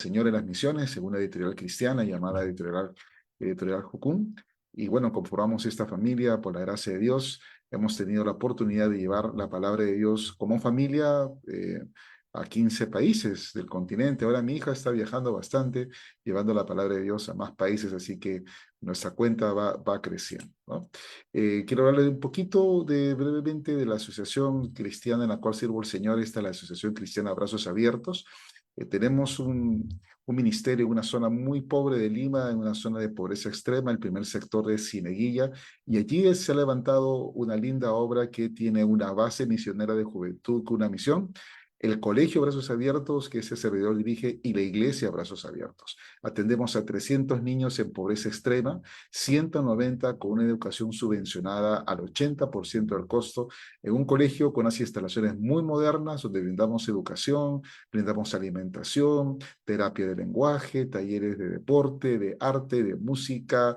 Señor en las Misiones, en una editorial cristiana llamada Editorial Jucún. Y bueno, conformamos esta familia por la gracia de Dios. Hemos tenido la oportunidad de llevar la palabra de Dios como familia a 15 países del continente. Ahora mi hija está viajando bastante, llevando la palabra de Dios a más países, así que nuestra cuenta va creciendo, ¿no? Quiero hablarle un poquito brevemente de la asociación cristiana en la cual sirvo al Señor. Esta es la Asociación Cristiana Brazos Abiertos. Tenemos un ministerio en una zona muy pobre de Lima, en una zona de pobreza extrema. El primer sector es Cieneguilla, y allí se ha levantado una linda obra que tiene una base misionera de juventud con una misión: el Colegio Brazos Abiertos, que ese servidor dirige, y la Iglesia Brazos Abiertos. Atendemos a 300 niños en pobreza extrema, 190 con una educación subvencionada al 80% del costo, en un colegio con unas instalaciones muy modernas, donde brindamos educación, brindamos alimentación, terapia de lenguaje, talleres de deporte, de arte, de música,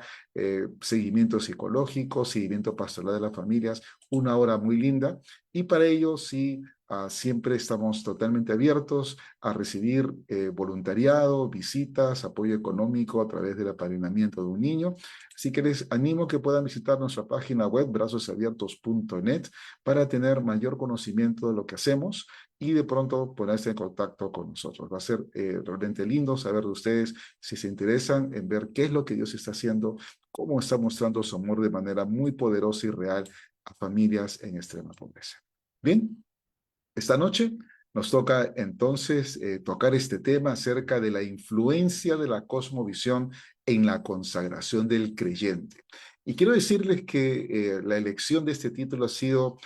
seguimiento psicológico, seguimiento pastoral de las familias, una hora muy linda. Y para ello sí, siempre estamos totalmente abiertos a recibir voluntariado, visitas, apoyo económico a través del apadrinamiento de un niño. Así que les animo que puedan visitar nuestra página web brazosabiertos.net para tener mayor conocimiento de lo que hacemos y de pronto ponerse en contacto con nosotros. Va a ser realmente lindo saber de ustedes si se interesan en ver qué es lo que Dios está haciendo, cómo está mostrando su amor de manera muy poderosa y real a familias en extrema pobreza. Bien, esta noche nos toca entonces tocar este tema acerca de la influencia de la cosmovisión en la consagración del creyente. Y quiero decirles que la elección de este título ha sido,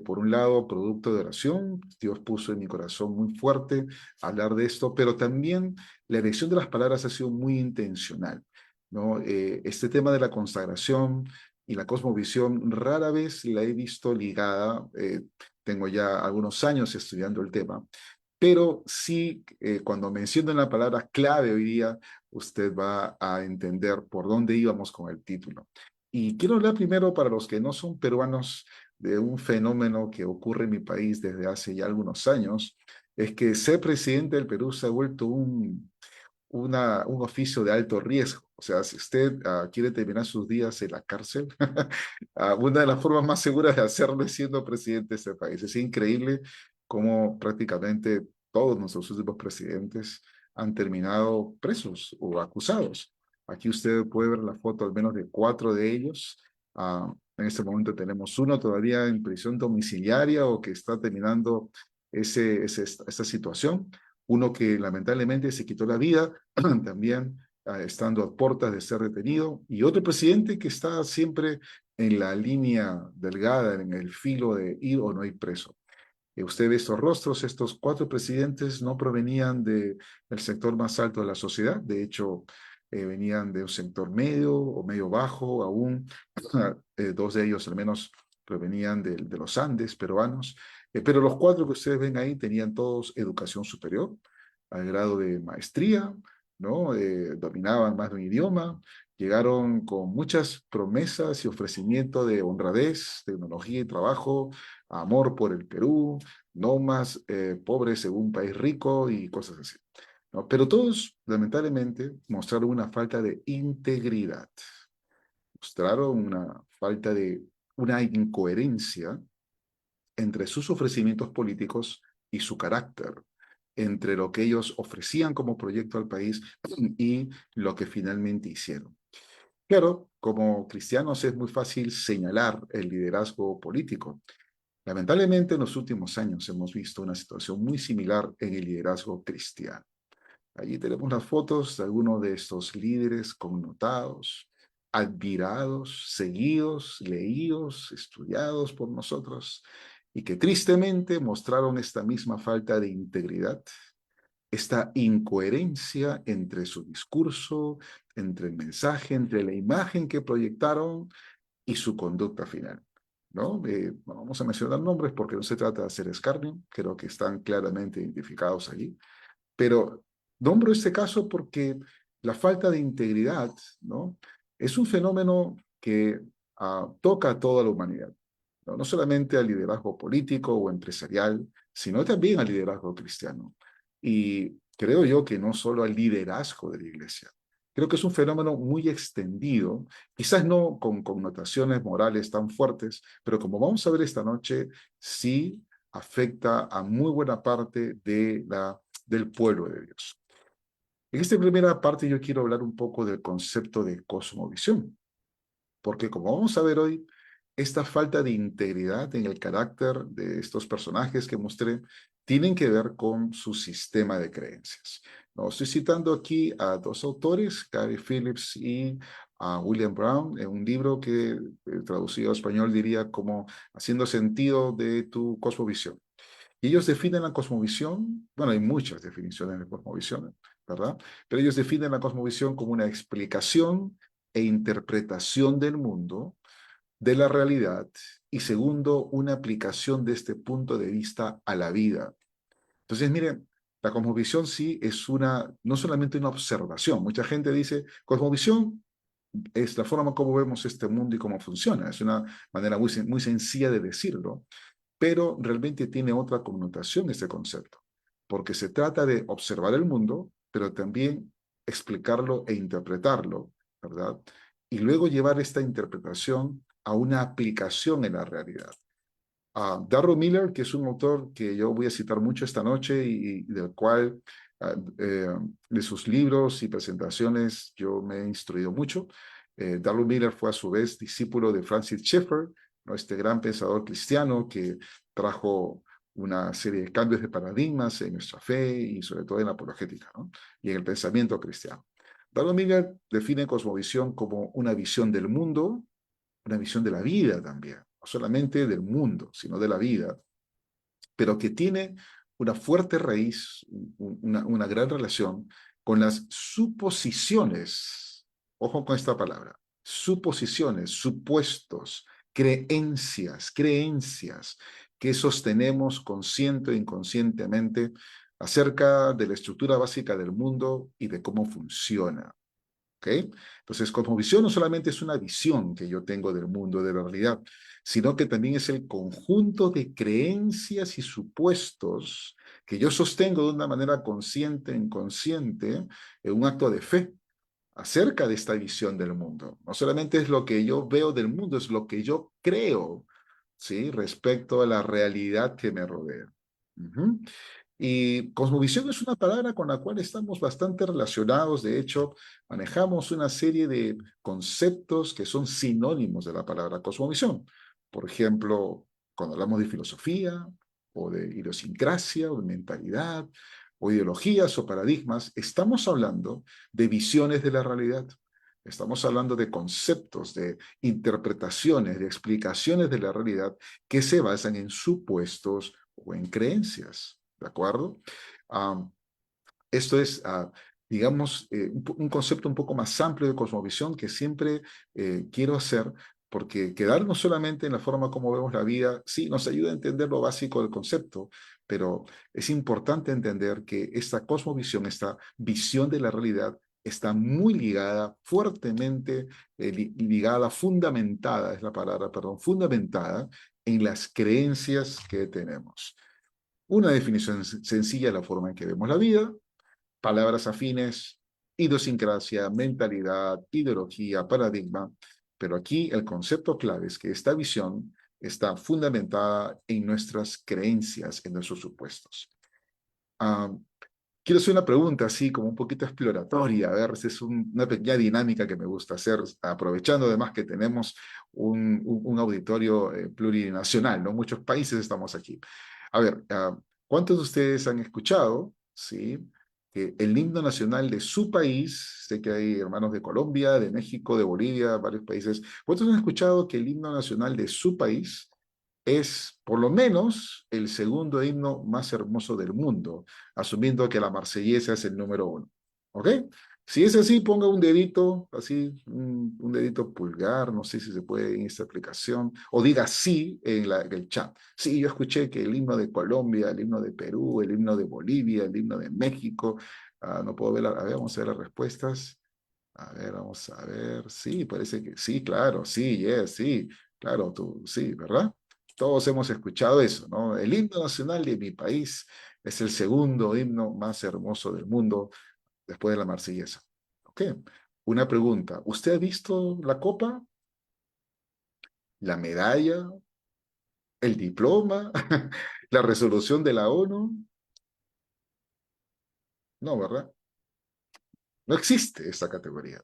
por un lado, producto de oración. Dios puso en mi corazón muy fuerte hablar de esto, pero también la elección de las palabras ha sido muy intencional, ¿no? Este tema de la consagración y la cosmovisión rara vez la he visto ligada. Tengo ya algunos años estudiando el tema, pero sí, cuando menciono la palabra clave hoy día, usted va a entender por dónde íbamos con el título. Y quiero hablar primero, para los que no son peruanos, de un fenómeno que ocurre en mi país desde hace ya algunos años. Es que ser presidente del Perú se ha vuelto un oficio de alto riesgo. O sea, si usted quiere terminar sus días en la cárcel, una de las formas más seguras de hacerlo es siendo presidente de este país. Es increíble cómo prácticamente todos nuestros últimos presidentes han terminado presos o acusados. Aquí usted puede ver la foto al menos de 4 de ellos. En este momento tenemos uno todavía en prisión domiciliaria o que está terminando esta situación. Uno que lamentablemente se quitó la vida también estando a puertas de ser detenido, y otro presidente que está siempre en la línea delgada, en el filo de ir o no ir preso. Usted ve estos rostros. Estos 4 presidentes no provenían del sector más alto de la sociedad. De hecho, venían de un sector medio o medio bajo aún. 2 de ellos al menos provenían de los Andes peruanos. Pero los 4 que ustedes ven ahí tenían todos educación superior, al grado de maestría, ¿no? Dominaban más de un idioma. Llegaron con muchas promesas y ofrecimiento de honradez, tecnología y trabajo, amor por el Perú, no más pobres en un país rico y cosas así, ¿no? Pero todos, lamentablemente, mostraron una falta de integridad, mostraron una incoherencia entre sus ofrecimientos políticos y su carácter, entre lo que ellos ofrecían como proyecto al país y lo que finalmente hicieron. Claro, como cristianos es muy fácil señalar el liderazgo político. Lamentablemente, en los últimos años hemos visto una situación muy similar en el liderazgo cristiano. Allí tenemos las fotos de algunos de estos líderes connotados, admirados, seguidos, leídos, estudiados por nosotros, y que tristemente mostraron esta misma falta de integridad, esta incoherencia entre su discurso, entre el mensaje, entre la imagen que proyectaron y su conducta final, ¿no? No vamos a mencionar nombres porque no se trata de hacer escarnio, creo que están claramente identificados allí, pero nombro este caso porque la falta de integridad, ¿no? Es un fenómeno que toca a toda la humanidad, ¿no? No solamente al liderazgo político o empresarial, sino también al liderazgo cristiano. Y creo yo que no solo al liderazgo de la iglesia. Creo que es un fenómeno muy extendido, quizás no con connotaciones morales tan fuertes, pero como vamos a ver esta noche, sí afecta a muy buena parte del pueblo de Dios. En esta primera parte yo quiero hablar un poco del concepto de cosmovisión, porque como vamos a ver hoy, esta falta de integridad en el carácter de estos personajes que mostré tienen que ver con su sistema de creencias. No, estoy citando aquí a dos autores, Gary Phillips y a William Brown, en un libro que traducido a español diría como haciendo sentido de tu cosmovisión. Y ellos definen la cosmovisión, bueno, hay muchas definiciones de cosmovisión, ¿verdad? Pero ellos definen la cosmovisión como una explicación e interpretación del mundo, de la realidad, y segundo, una aplicación de este punto de vista a la vida. Entonces, miren, la cosmovisión sí es no solamente una observación. Mucha gente dice, cosmovisión es la forma como vemos este mundo y cómo funciona. Es una manera muy sencilla de decirlo, pero realmente tiene otra connotación este concepto, porque se trata de observar el mundo, pero también explicarlo e interpretarlo, ¿verdad? Y luego llevar esta interpretación a una aplicación en la realidad. Darrell Miller, que es un autor que yo voy a citar mucho esta noche y del cual, uh, eh, de sus libros y presentaciones, yo me he instruido mucho. Darrell Miller fue a su vez discípulo de Francis Schaeffer, ¿no? Este gran pensador cristiano que trajo una serie de cambios de paradigmas en nuestra fe y sobre todo en la apologética, ¿no? Y en el pensamiento cristiano. Darrell Miller define cosmovisión como una visión del mundo, una visión de la vida también, no solamente del mundo, sino de la vida, pero que tiene una fuerte raíz, una gran relación con las suposiciones, ojo con esta palabra, suposiciones, supuestos, creencias que sostenemos consciente e inconscientemente acerca de la estructura básica del mundo y de cómo funciona. ¿Okay? Entonces, cosmovisión no solamente es una visión que yo tengo del mundo, de la realidad, sino que también es el conjunto de creencias y supuestos que yo sostengo de una manera consciente, inconsciente, en un acto de fe acerca de esta visión del mundo. No solamente es lo que yo veo del mundo, es lo que yo creo, ¿sí? Respecto a la realidad que me rodea. Uh-huh. Y cosmovisión es una palabra con la cual estamos bastante relacionados. De hecho, manejamos una serie de conceptos que son sinónimos de la palabra cosmovisión. Por ejemplo, cuando hablamos de filosofía o de idiosincrasia o de mentalidad o ideologías o paradigmas, estamos hablando de visiones de la realidad. Estamos hablando de conceptos, de interpretaciones, de explicaciones de la realidad que se basan en supuestos o en creencias. ¿De acuerdo? Um, Esto es, digamos, un concepto un poco más amplio de cosmovisión que siempre quiero hacer, porque quedarnos solamente en la forma como vemos la vida, sí, nos ayuda a entender lo básico del concepto, pero es importante entender que esta cosmovisión, esta visión de la realidad, está muy ligada, fuertemente ligada, fundamentada, es la palabra, perdón, fundamentada en las creencias que tenemos. Una definición sencilla de la forma en que vemos la vida, palabras afines, idiosincrasia, mentalidad, ideología, paradigma, pero aquí el concepto clave es que esta visión está fundamentada en nuestras creencias, en nuestros supuestos. Uh, Quiero hacer una pregunta así como un poquito exploratoria, a ver si es una pequeña dinámica que me gusta hacer, aprovechando además que tenemos un auditorio plurinacional, ¿no? Muchos países estamos aquí. A ver, ¿cuántos de ustedes han escuchado, sí, que el himno nacional de su país, sé que hay hermanos de Colombia, de México, de Bolivia, varios países, ¿cuántos han escuchado que el himno nacional de su país es por lo menos el segundo himno más hermoso del mundo, asumiendo que la Marsellesa es el número uno? ¿Ok? Si es así, ponga un dedito, así, un dedito pulgar, no sé si se puede en esta aplicación, o diga sí en el chat. Sí, yo escuché que el himno de Colombia, el himno de Perú, el himno de Bolivia, el himno de México, no puedo ver, a ver, vamos a ver las respuestas. A ver, vamos a ver, sí, parece que sí, claro, sí, yes, sí, claro, tú, sí, ¿verdad? Todos hemos escuchado eso, ¿no? El himno nacional de mi país Es el segundo himno más hermoso del mundo después de la Marsellesa. ¿Ok? Una pregunta. ¿Usted ha visto la copa, la medalla, el diploma, la resolución de la ONU? No, ¿verdad? No existe esta categoría.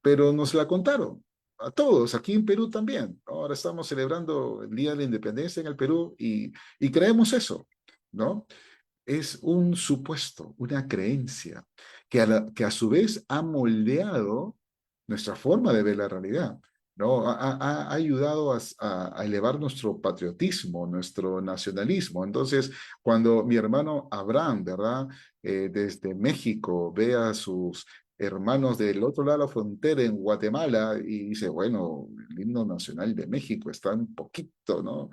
Pero nos la contaron a todos, aquí en Perú también. Ahora estamos celebrando el Día de la Independencia en el Perú y creemos eso, ¿no? Es un supuesto, una creencia, que a su vez ha moldeado nuestra forma de ver la realidad, ¿no? Ha ayudado a elevar nuestro patriotismo, nuestro nacionalismo. Entonces, cuando mi hermano Abraham, ¿verdad? Desde México ve a sus hermanos del otro lado de la frontera en Guatemala y dice, bueno, el himno nacional de México está un poquito, ¿no?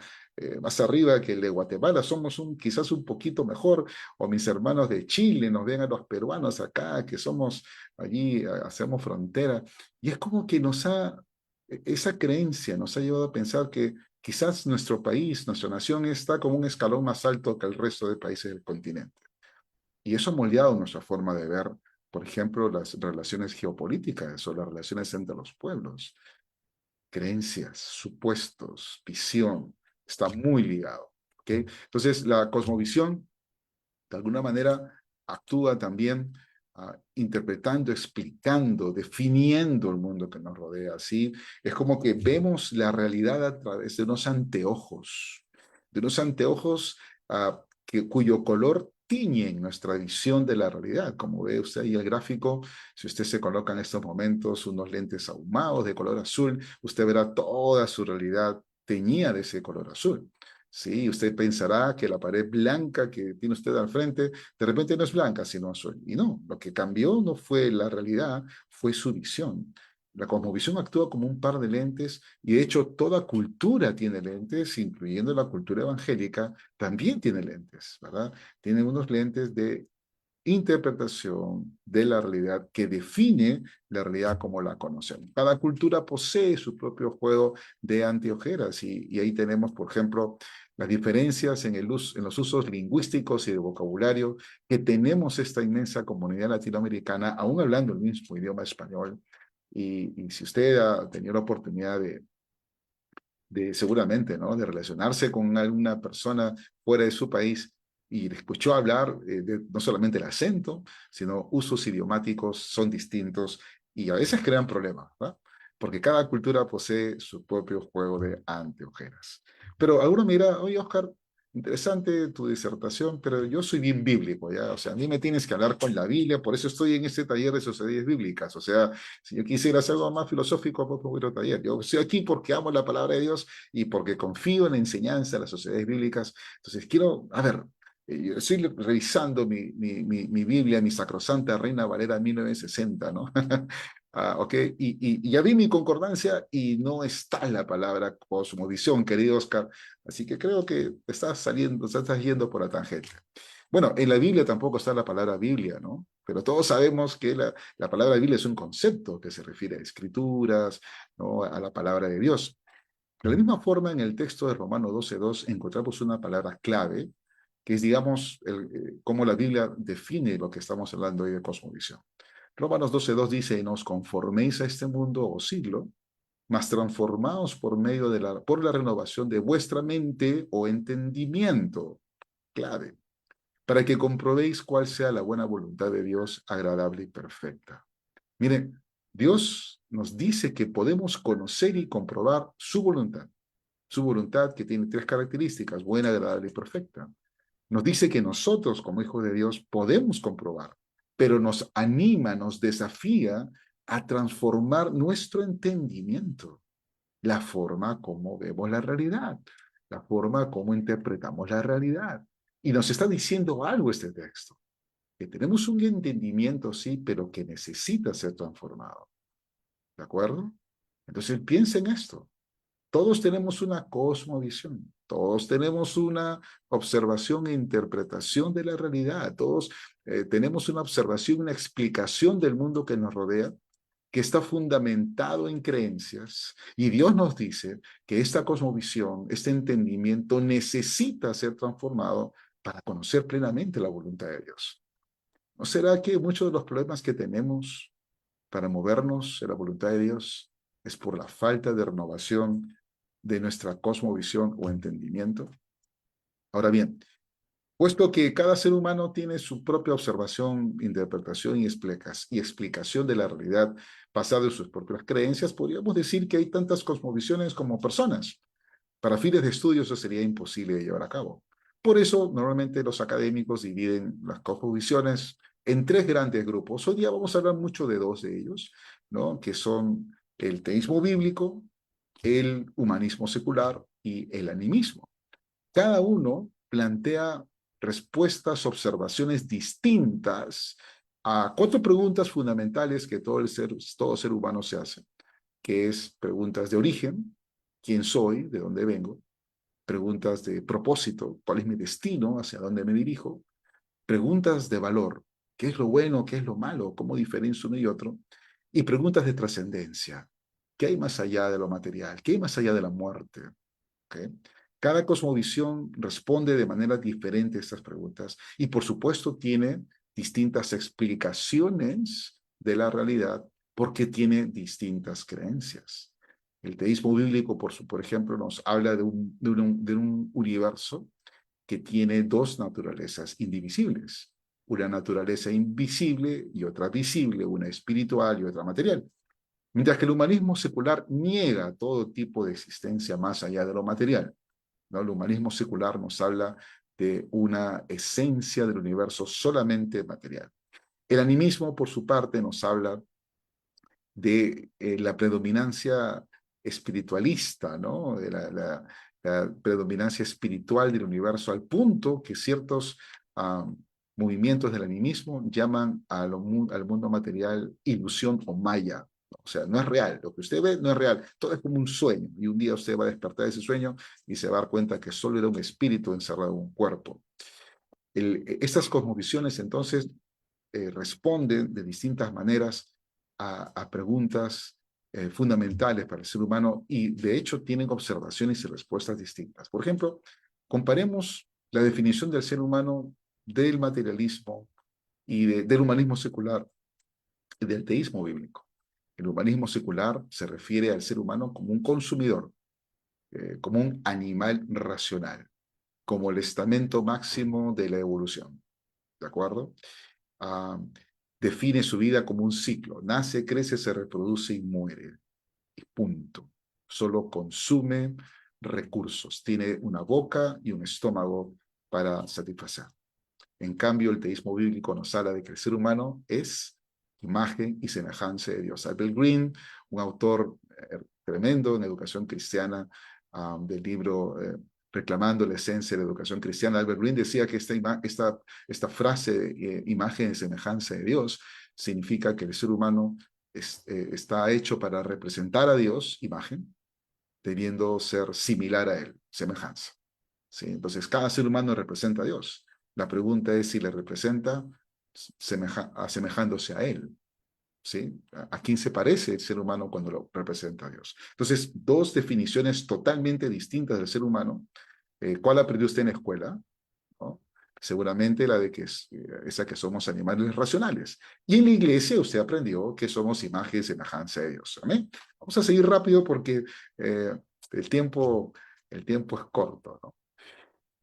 Más arriba que el de Guatemala, somos quizás un poquito mejor, o mis hermanos de Chile nos ven a los peruanos acá, que somos allí, hacemos frontera, y es como que esa creencia nos ha llevado a pensar que quizás nuestro país, nuestra nación está como un escalón más alto que el resto de países del continente. Y eso ha moldeado nuestra forma de ver, por ejemplo, las relaciones geopolíticas o las relaciones entre los pueblos. Creencias, supuestos, visión, está muy ligado. ¿Ok? Entonces, la cosmovisión de alguna manera actúa también interpretando, explicando, definiendo el mundo que nos rodea. ¿Sí? Es como que vemos la realidad a través de unos anteojos cuyo color tiñe nuestra visión de la realidad. Como ve usted ahí el gráfico, si usted se coloca en estos momentos unos lentes ahumados de color azul, usted verá toda su realidad teñida de ese color azul. Sí, usted pensará que la pared blanca que tiene usted al frente, de repente no es blanca, sino azul. Y no, lo que cambió no fue la realidad, fue su visión. La cosmovisión actúa como un par de lentes y de hecho toda cultura tiene lentes, incluyendo la cultura evangélica, también tiene lentes, ¿verdad? Tiene unos lentes de interpretación de la realidad que define la realidad como la conocemos. Cada cultura posee su propio juego de anteojeras y ahí tenemos, por ejemplo, las diferencias en los usos lingüísticos y de vocabulario que tenemos esta inmensa comunidad latinoamericana, aún hablando el mismo idioma español. Y si usted ha tenido la oportunidad de seguramente, ¿no? De relacionarse con alguna persona fuera de su país y le escuchó hablar no solamente el acento, sino usos idiomáticos son distintos y a veces crean problemas, ¿verdad? Porque cada cultura posee su propio juego de anteojeras. Pero alguno mira, oye, Oscar, interesante tu disertación, pero yo soy bien bíblico, ¿ya? O sea, a mí me tienes que hablar con la Biblia, por eso estoy en este taller de sociedades bíblicas. O sea, si yo quisiera hacer algo más filosófico, pues voy a otro taller. Yo estoy aquí porque amo la palabra de Dios y porque confío en la enseñanza de las sociedades bíblicas. Entonces, quiero, a ver, yo estoy revisando mi Biblia, mi Sacrosanta Reina Valera 1960, ¿no? Ok, y ya vi mi concordancia y no está la palabra cosmovisión, querido Oscar. Así que creo que estás yendo por la tangente. Bueno, en la Biblia tampoco está la palabra Biblia, ¿no? Pero todos sabemos que la palabra Biblia es un concepto que se refiere a escrituras, ¿no? A la palabra de Dios. De la misma forma, en el texto de Romanos 12:2 encontramos una palabra clave, que es, digamos, cómo la Biblia define lo que estamos hablando hoy de cosmovisión. Romanos 12:2 dice, no os conforméis a este mundo o siglo, mas transformaos por la renovación de vuestra mente o entendimiento, clave, para que comprobéis cuál sea la buena voluntad de Dios, agradable y perfecta. Miren, Dios nos dice que podemos conocer y comprobar su voluntad que tiene tres características, buena, agradable y perfecta. Nos dice que nosotros, como hijos de Dios, podemos comprobar, pero nos anima, nos desafía a transformar nuestro entendimiento, la forma como vemos la realidad, la forma como interpretamos la realidad. Y nos está diciendo algo este texto, que tenemos un entendimiento, sí, pero que necesita ser transformado. ¿De acuerdo? Entonces piensa en esto. Todos tenemos una cosmovisión, todos tenemos una observación e interpretación de la realidad, todos tenemos una observación, una explicación del mundo que nos rodea, que está fundamentado en creencias, y Dios nos dice que esta cosmovisión, este entendimiento necesita ser transformado para conocer plenamente la voluntad de Dios. ¿No será que muchos de los problemas que tenemos para movernos en la voluntad de Dios es por la falta de renovación de nuestra cosmovisión o entendimiento? Ahora bien, puesto que cada ser humano tiene su propia observación, interpretación y explicación de la realidad basada en sus propias creencias, podríamos decir que hay tantas cosmovisiones como personas. Para fines de estudio eso sería imposible de llevar a cabo. Por eso, normalmente los académicos dividen las cosmovisiones en tres grandes grupos. Hoy día vamos a hablar mucho de dos de ellos, ¿no? Que son el teísmo bíblico, el humanismo secular y el animismo. Cada uno plantea respuestas, observaciones distintas a cuatro preguntas fundamentales que todo ser humano se hace, que es preguntas de origen: ¿quién soy? ¿De dónde vengo? Preguntas de propósito: ¿cuál es mi destino? ¿Hacia dónde me dirijo? Preguntas de valor: ¿qué es lo bueno? ¿Qué es lo malo? ¿Cómo diferencio uno y otro? Y preguntas de trascendencia: ¿qué hay más allá de lo material? ¿Qué hay más allá de la muerte? ¿Okay? Cada cosmovisión responde de manera diferente a estas preguntas y, por supuesto, tiene distintas explicaciones de la realidad porque tiene distintas creencias. El teísmo bíblico, por ejemplo, nos habla de un universo que tiene dos naturalezas indivisibles: una naturaleza invisible y otra visible, una espiritual y otra material. Mientras que el humanismo secular niega todo tipo de existencia más allá de lo material, ¿no? El humanismo secular nos habla de una esencia del universo solamente material. El animismo, por su parte, nos habla de la predominancia espiritualista, ¿no? De la predominancia espiritual del universo, al punto que ciertos movimientos del animismo llaman al mundo material ilusión o maya. O sea, no es real. Lo que usted ve no es real. Todo es como un sueño. Y un día usted va a despertar de ese sueño y se va a dar cuenta que solo era un espíritu encerrado en un cuerpo. Estas cosmovisiones, entonces, responden de distintas maneras a preguntas fundamentales para el ser humano y, de hecho, tienen observaciones y respuestas distintas. Por ejemplo, comparemos la definición del ser humano del materialismo y del humanismo secular y del teísmo bíblico. El humanismo secular se refiere al ser humano como un consumidor, como un animal racional, como el estamento máximo de la evolución. ¿De acuerdo? Uh, Define su vida como un ciclo: nace, crece, se reproduce y muere. Y punto. Solo consume recursos. Tiene una boca y un estómago para satisfacer. En cambio, el teísmo bíblico nos habla de que el ser humano es imagen y semejanza de Dios. Albert Green, un autor tremendo en educación cristiana, del libro Reclamando la esencia de la educación cristiana, Albert Green decía que esta frase, imagen y semejanza de Dios, significa que el ser humano está hecho para representar a Dios, imagen, debiendo ser similar a Él, semejanza. ¿Sí? Entonces, cada ser humano representa a Dios. La pregunta es si le representa asemejándose a Él. ¿Sí? ¿A quién se parece el ser humano cuando lo representa a Dios? Entonces, dos definiciones totalmente distintas del ser humano. ¿Cuál aprendió usted en la escuela? ¿No? Seguramente la de que esa que somos animales racionales. Y en la iglesia usted aprendió que somos imagen y semejanza de Dios. ¿Amén? Vamos a seguir rápido porque el tiempo, el tiempo es corto, ¿no?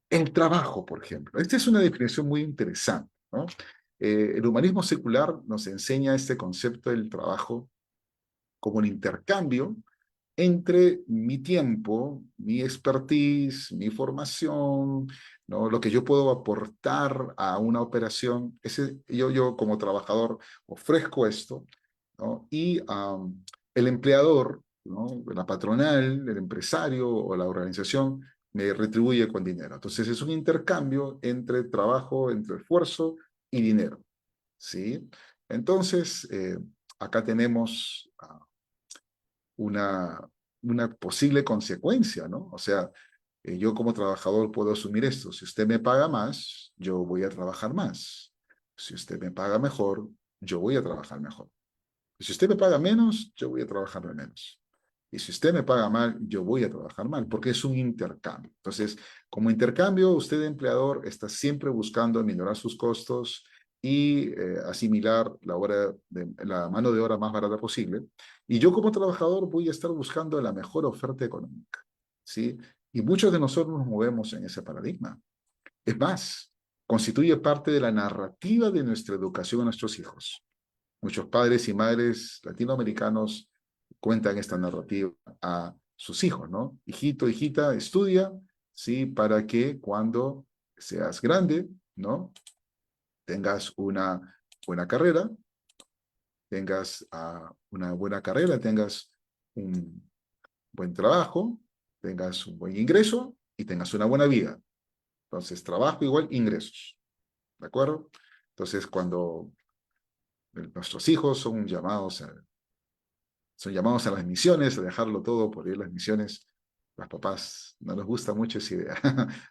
El trabajo, por ejemplo. Esta es una definición muy interesante, ¿no? El humanismo secular nos enseña este concepto del trabajo como un intercambio entre mi tiempo, mi expertise, mi formación, ¿no? Lo que yo puedo aportar a una operación. Yo como trabajador ofrezco esto, ¿no? Y el empleador, ¿no? La patronal, el empresario o la organización me retribuye con dinero. Entonces es un intercambio entre trabajo, entre esfuerzo y dinero, ¿sí? Entonces, acá tenemos una, una posible consecuencia, ¿no? O sea, yo como trabajador puedo asumir esto: si usted me paga más, yo voy a trabajar más. Si usted me paga mejor, yo voy a trabajar mejor. Si usted me paga menos, yo voy a trabajar menos. Y si usted me paga mal, yo voy a trabajar mal, porque es un intercambio. Entonces, como intercambio, usted, empleador, está siempre buscando minorar sus costos y asimilar la mano de obra más barata posible. Y yo como trabajador voy a estar buscando la mejor oferta económica, ¿sí? Y muchos de nosotros nos movemos en ese paradigma. Es más, constituye parte de la narrativa de nuestra educación a nuestros hijos. Muchos padres y madres latinoamericanos cuentan esta narrativa a sus hijos, ¿no? Hijito, hijita, estudia, ¿sí? Para que cuando seas grande, ¿no? Tengas una buena carrera, tengas una buena carrera, tengas un buen trabajo, tengas un buen ingreso y tengas una buena vida. Entonces, trabajo igual ingresos, ¿de acuerdo? Entonces, cuando nuestros hijos son llamados a las misiones, a dejarlo todo por ir a las misiones. Los papás no les gusta mucho esa idea,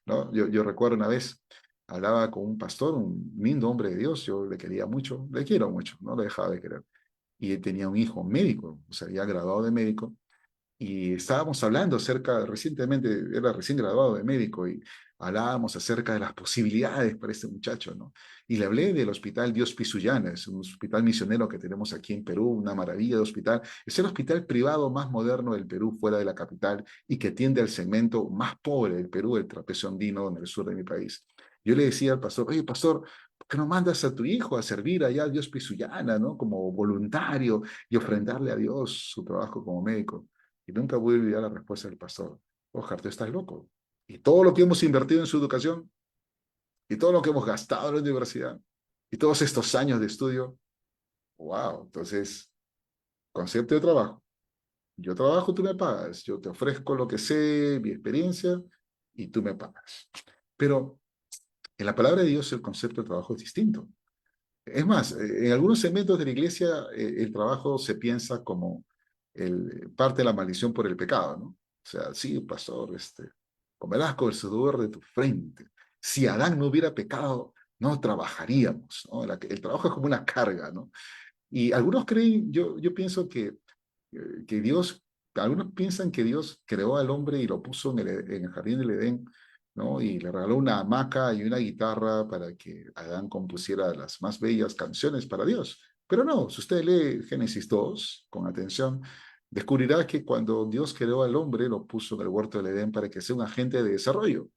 ¿no? Yo recuerdo una vez, hablaba con un pastor, un lindo hombre de Dios, yo le quería mucho, le quiero mucho, no le dejaba de querer. Y él tenía un hijo médico, o sea, ya graduado de médico, y estábamos hablando recientemente, era recién graduado de médico, y hablábamos acerca de las posibilidades para este muchacho, ¿no? Y le hablé del Hospital Dios Pisuyana, es un hospital misionero que tenemos aquí en Perú, una maravilla de hospital. Es el hospital privado más moderno del Perú, fuera de la capital, y que atiende al segmento más pobre del Perú, el trapecio andino, en el sur de mi país. Yo le decía al pastor, oye, pastor, ¿por qué no mandas a tu hijo a servir allá a Dios Pisuyana, ¿no? Como voluntario y ofrendarle a Dios su trabajo como médico? Y nunca voy a olvidar la respuesta del pastor. Ojar, tú estás loco. Y todo lo que hemos invertido en su educación, y todo lo que hemos gastado en la universidad, y todos estos años de estudio, wow. Entonces, concepto de trabajo. Yo trabajo, tú me pagas. Yo te ofrezco lo que sé, mi experiencia, y tú me pagas. Pero en la palabra de Dios el concepto de trabajo es distinto. Es más, en algunos segmentos de la iglesia el trabajo se piensa como parte de la maldición por el pecado, ¿no? O sea, sí, pastor, comerás con el sudor de tu frente. Si Adán no hubiera pecado, no trabajaríamos, ¿no? El trabajo es como una carga, ¿no? Y algunos creen, yo pienso que Dios, algunos piensan que Dios creó al hombre y lo puso en el jardín del Edén, ¿no? Y le regaló una hamaca y una guitarra para que Adán compusiera las más bellas canciones para Dios. Pero no, si usted lee Génesis 2 con atención, descubrirá que cuando Dios creó al hombre, lo puso en el huerto del Edén para que sea un agente de desarrollo.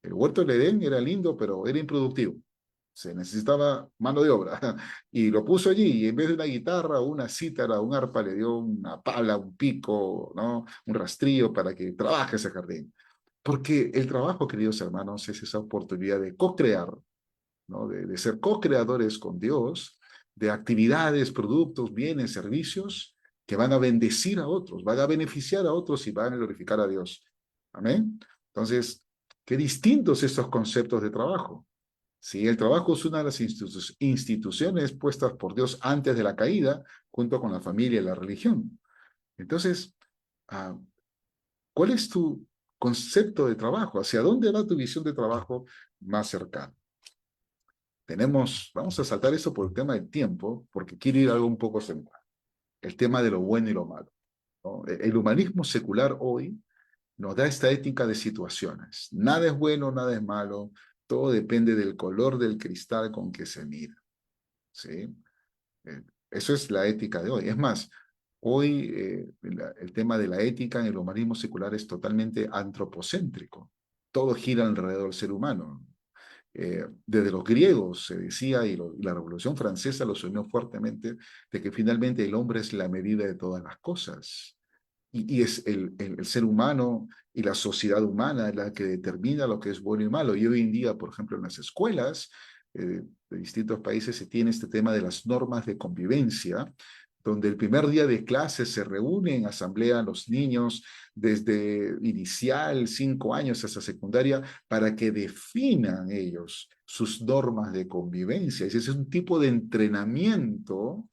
El huerto del Edén era lindo, pero era improductivo. Se necesitaba mano de obra. Y lo puso allí, y en vez de una guitarra, una cítara, un arpa, le dio una pala, un pico, ¿no? Un rastrillo para que trabaje ese jardín. Porque el trabajo, queridos hermanos, es esa oportunidad de co-crear, ¿no? De ser co-creadores con Dios, de actividades, productos, bienes, servicios que van a bendecir a otros, van a beneficiar a otros y van a glorificar a Dios. Amén. Entonces, qué distintos estos conceptos de trabajo. Sí, el trabajo es una de las instituciones puestas por Dios antes de la caída, junto con la familia y la religión. Entonces, ah, ¿cuál es tu concepto de trabajo? ¿Hacia dónde va tu visión de trabajo más cercana? Vamos a saltar eso por el tema del tiempo, porque quiero ir a algo un poco central, el tema de lo bueno y lo malo, ¿no? El humanismo secular hoy nos da esta ética de situaciones. Nada es bueno, nada es malo, todo depende del color del cristal con que se mira, ¿sí? Eso es la ética de hoy. Es más, hoy el tema de la ética en el humanismo secular es totalmente antropocéntrico. Todo gira alrededor del ser humano. Desde los griegos se decía, y la Revolución Francesa lo soñó fuertemente, de que finalmente el hombre es la medida de todas las cosas. Y es el ser humano y la sociedad humana la que determina lo que es bueno y malo. Y hoy en día, por ejemplo, en las escuelas de distintos países se tiene este tema de las normas de convivencia, donde el primer día de clase se reúnen en asamblea los niños desde inicial, 5 años, hasta secundaria, para que definan ellos sus normas de convivencia. Ese es un tipo de entrenamiento,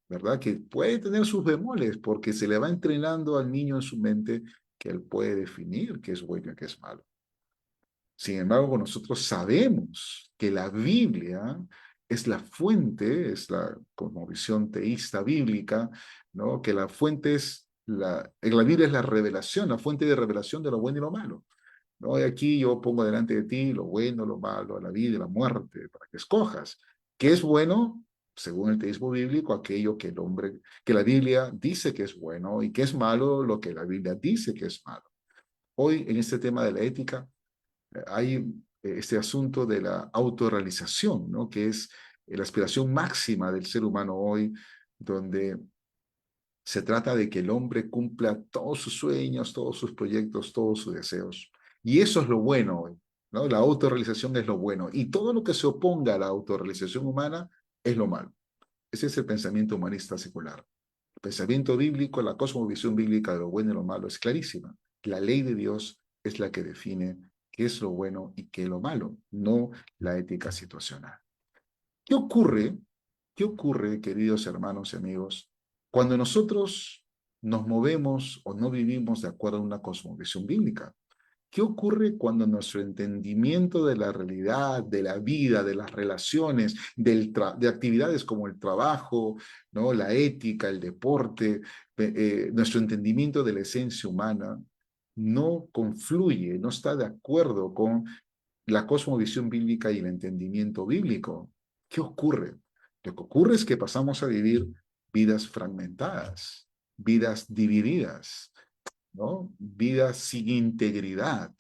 ¿verdad? Que puede tener sus bemoles, porque se le va entrenando al niño en su mente que él puede definir qué es bueno y qué es malo. Sin embargo, nosotros sabemos que la Biblia es la fuente, es la cosmovisión teísta bíblica, ¿no? Que la fuente es en la Biblia es la revelación, la fuente de revelación de lo bueno y lo malo. ¿No? Y aquí yo pongo delante de ti lo bueno, lo malo, la vida y la muerte, para que escojas. ¿Qué es bueno? Según el teísmo bíblico, aquello que el hombre, que la Biblia dice que es bueno, y que es malo, lo que la Biblia dice que es malo. Hoy, en este tema de la ética, hay este asunto de la autorrealización, ¿no? Que es la aspiración máxima del ser humano hoy, donde se trata de que el hombre cumpla todos sus sueños, todos sus proyectos, todos sus deseos. Y eso es lo bueno hoy, ¿no? La autorrealización es lo bueno. Y todo lo que se oponga a la autorrealización humana es lo malo. Ese es el pensamiento humanista secular. El pensamiento bíblico, la cosmovisión bíblica de lo bueno y lo malo es clarísima. La ley de Dios es la que define qué es lo bueno y qué es lo malo, no la ética situacional. ¿Qué ocurre? ¿Qué ocurre, queridos hermanos y amigos, cuando nosotros nos movemos o no vivimos de acuerdo a una cosmovisión bíblica? ¿Qué ocurre cuando nuestro entendimiento de la realidad, de la vida, de las relaciones, de actividades como el trabajo, ¿no? La ética, el deporte, nuestro entendimiento de la esencia humana no confluye, no está de acuerdo con la cosmovisión bíblica y el entendimiento bíblico? ¿Qué ocurre? Lo que ocurre es que pasamos a vivir vidas fragmentadas, vidas divididas, ¿no? Vidas sin integridad,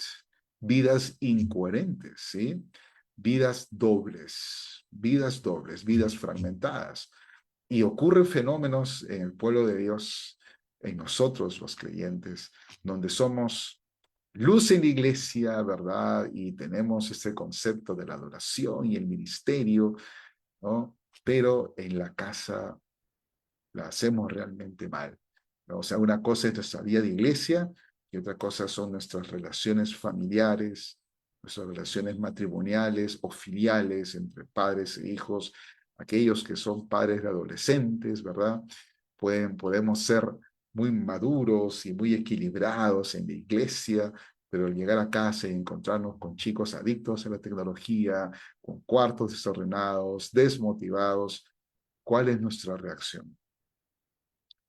vidas incoherentes, ¿sí? Vidas dobles, vidas fragmentadas. Y ocurren fenómenos en el pueblo de Dios, en nosotros los creyentes, donde somos luz en la iglesia, ¿verdad? Y tenemos este concepto de la adoración y el ministerio, ¿no? Pero en la casa la hacemos realmente mal, ¿no? O sea, una cosa es nuestra vida de iglesia y otra cosa son nuestras relaciones familiares, nuestras relaciones matrimoniales o filiales entre padres e hijos, aquellos que son padres de adolescentes, ¿verdad? Podemos ser muy maduros y muy equilibrados en la iglesia, pero al llegar a casa y encontrarnos con chicos adictos a la tecnología, con cuartos desordenados, desmotivados, ¿cuál es nuestra reacción?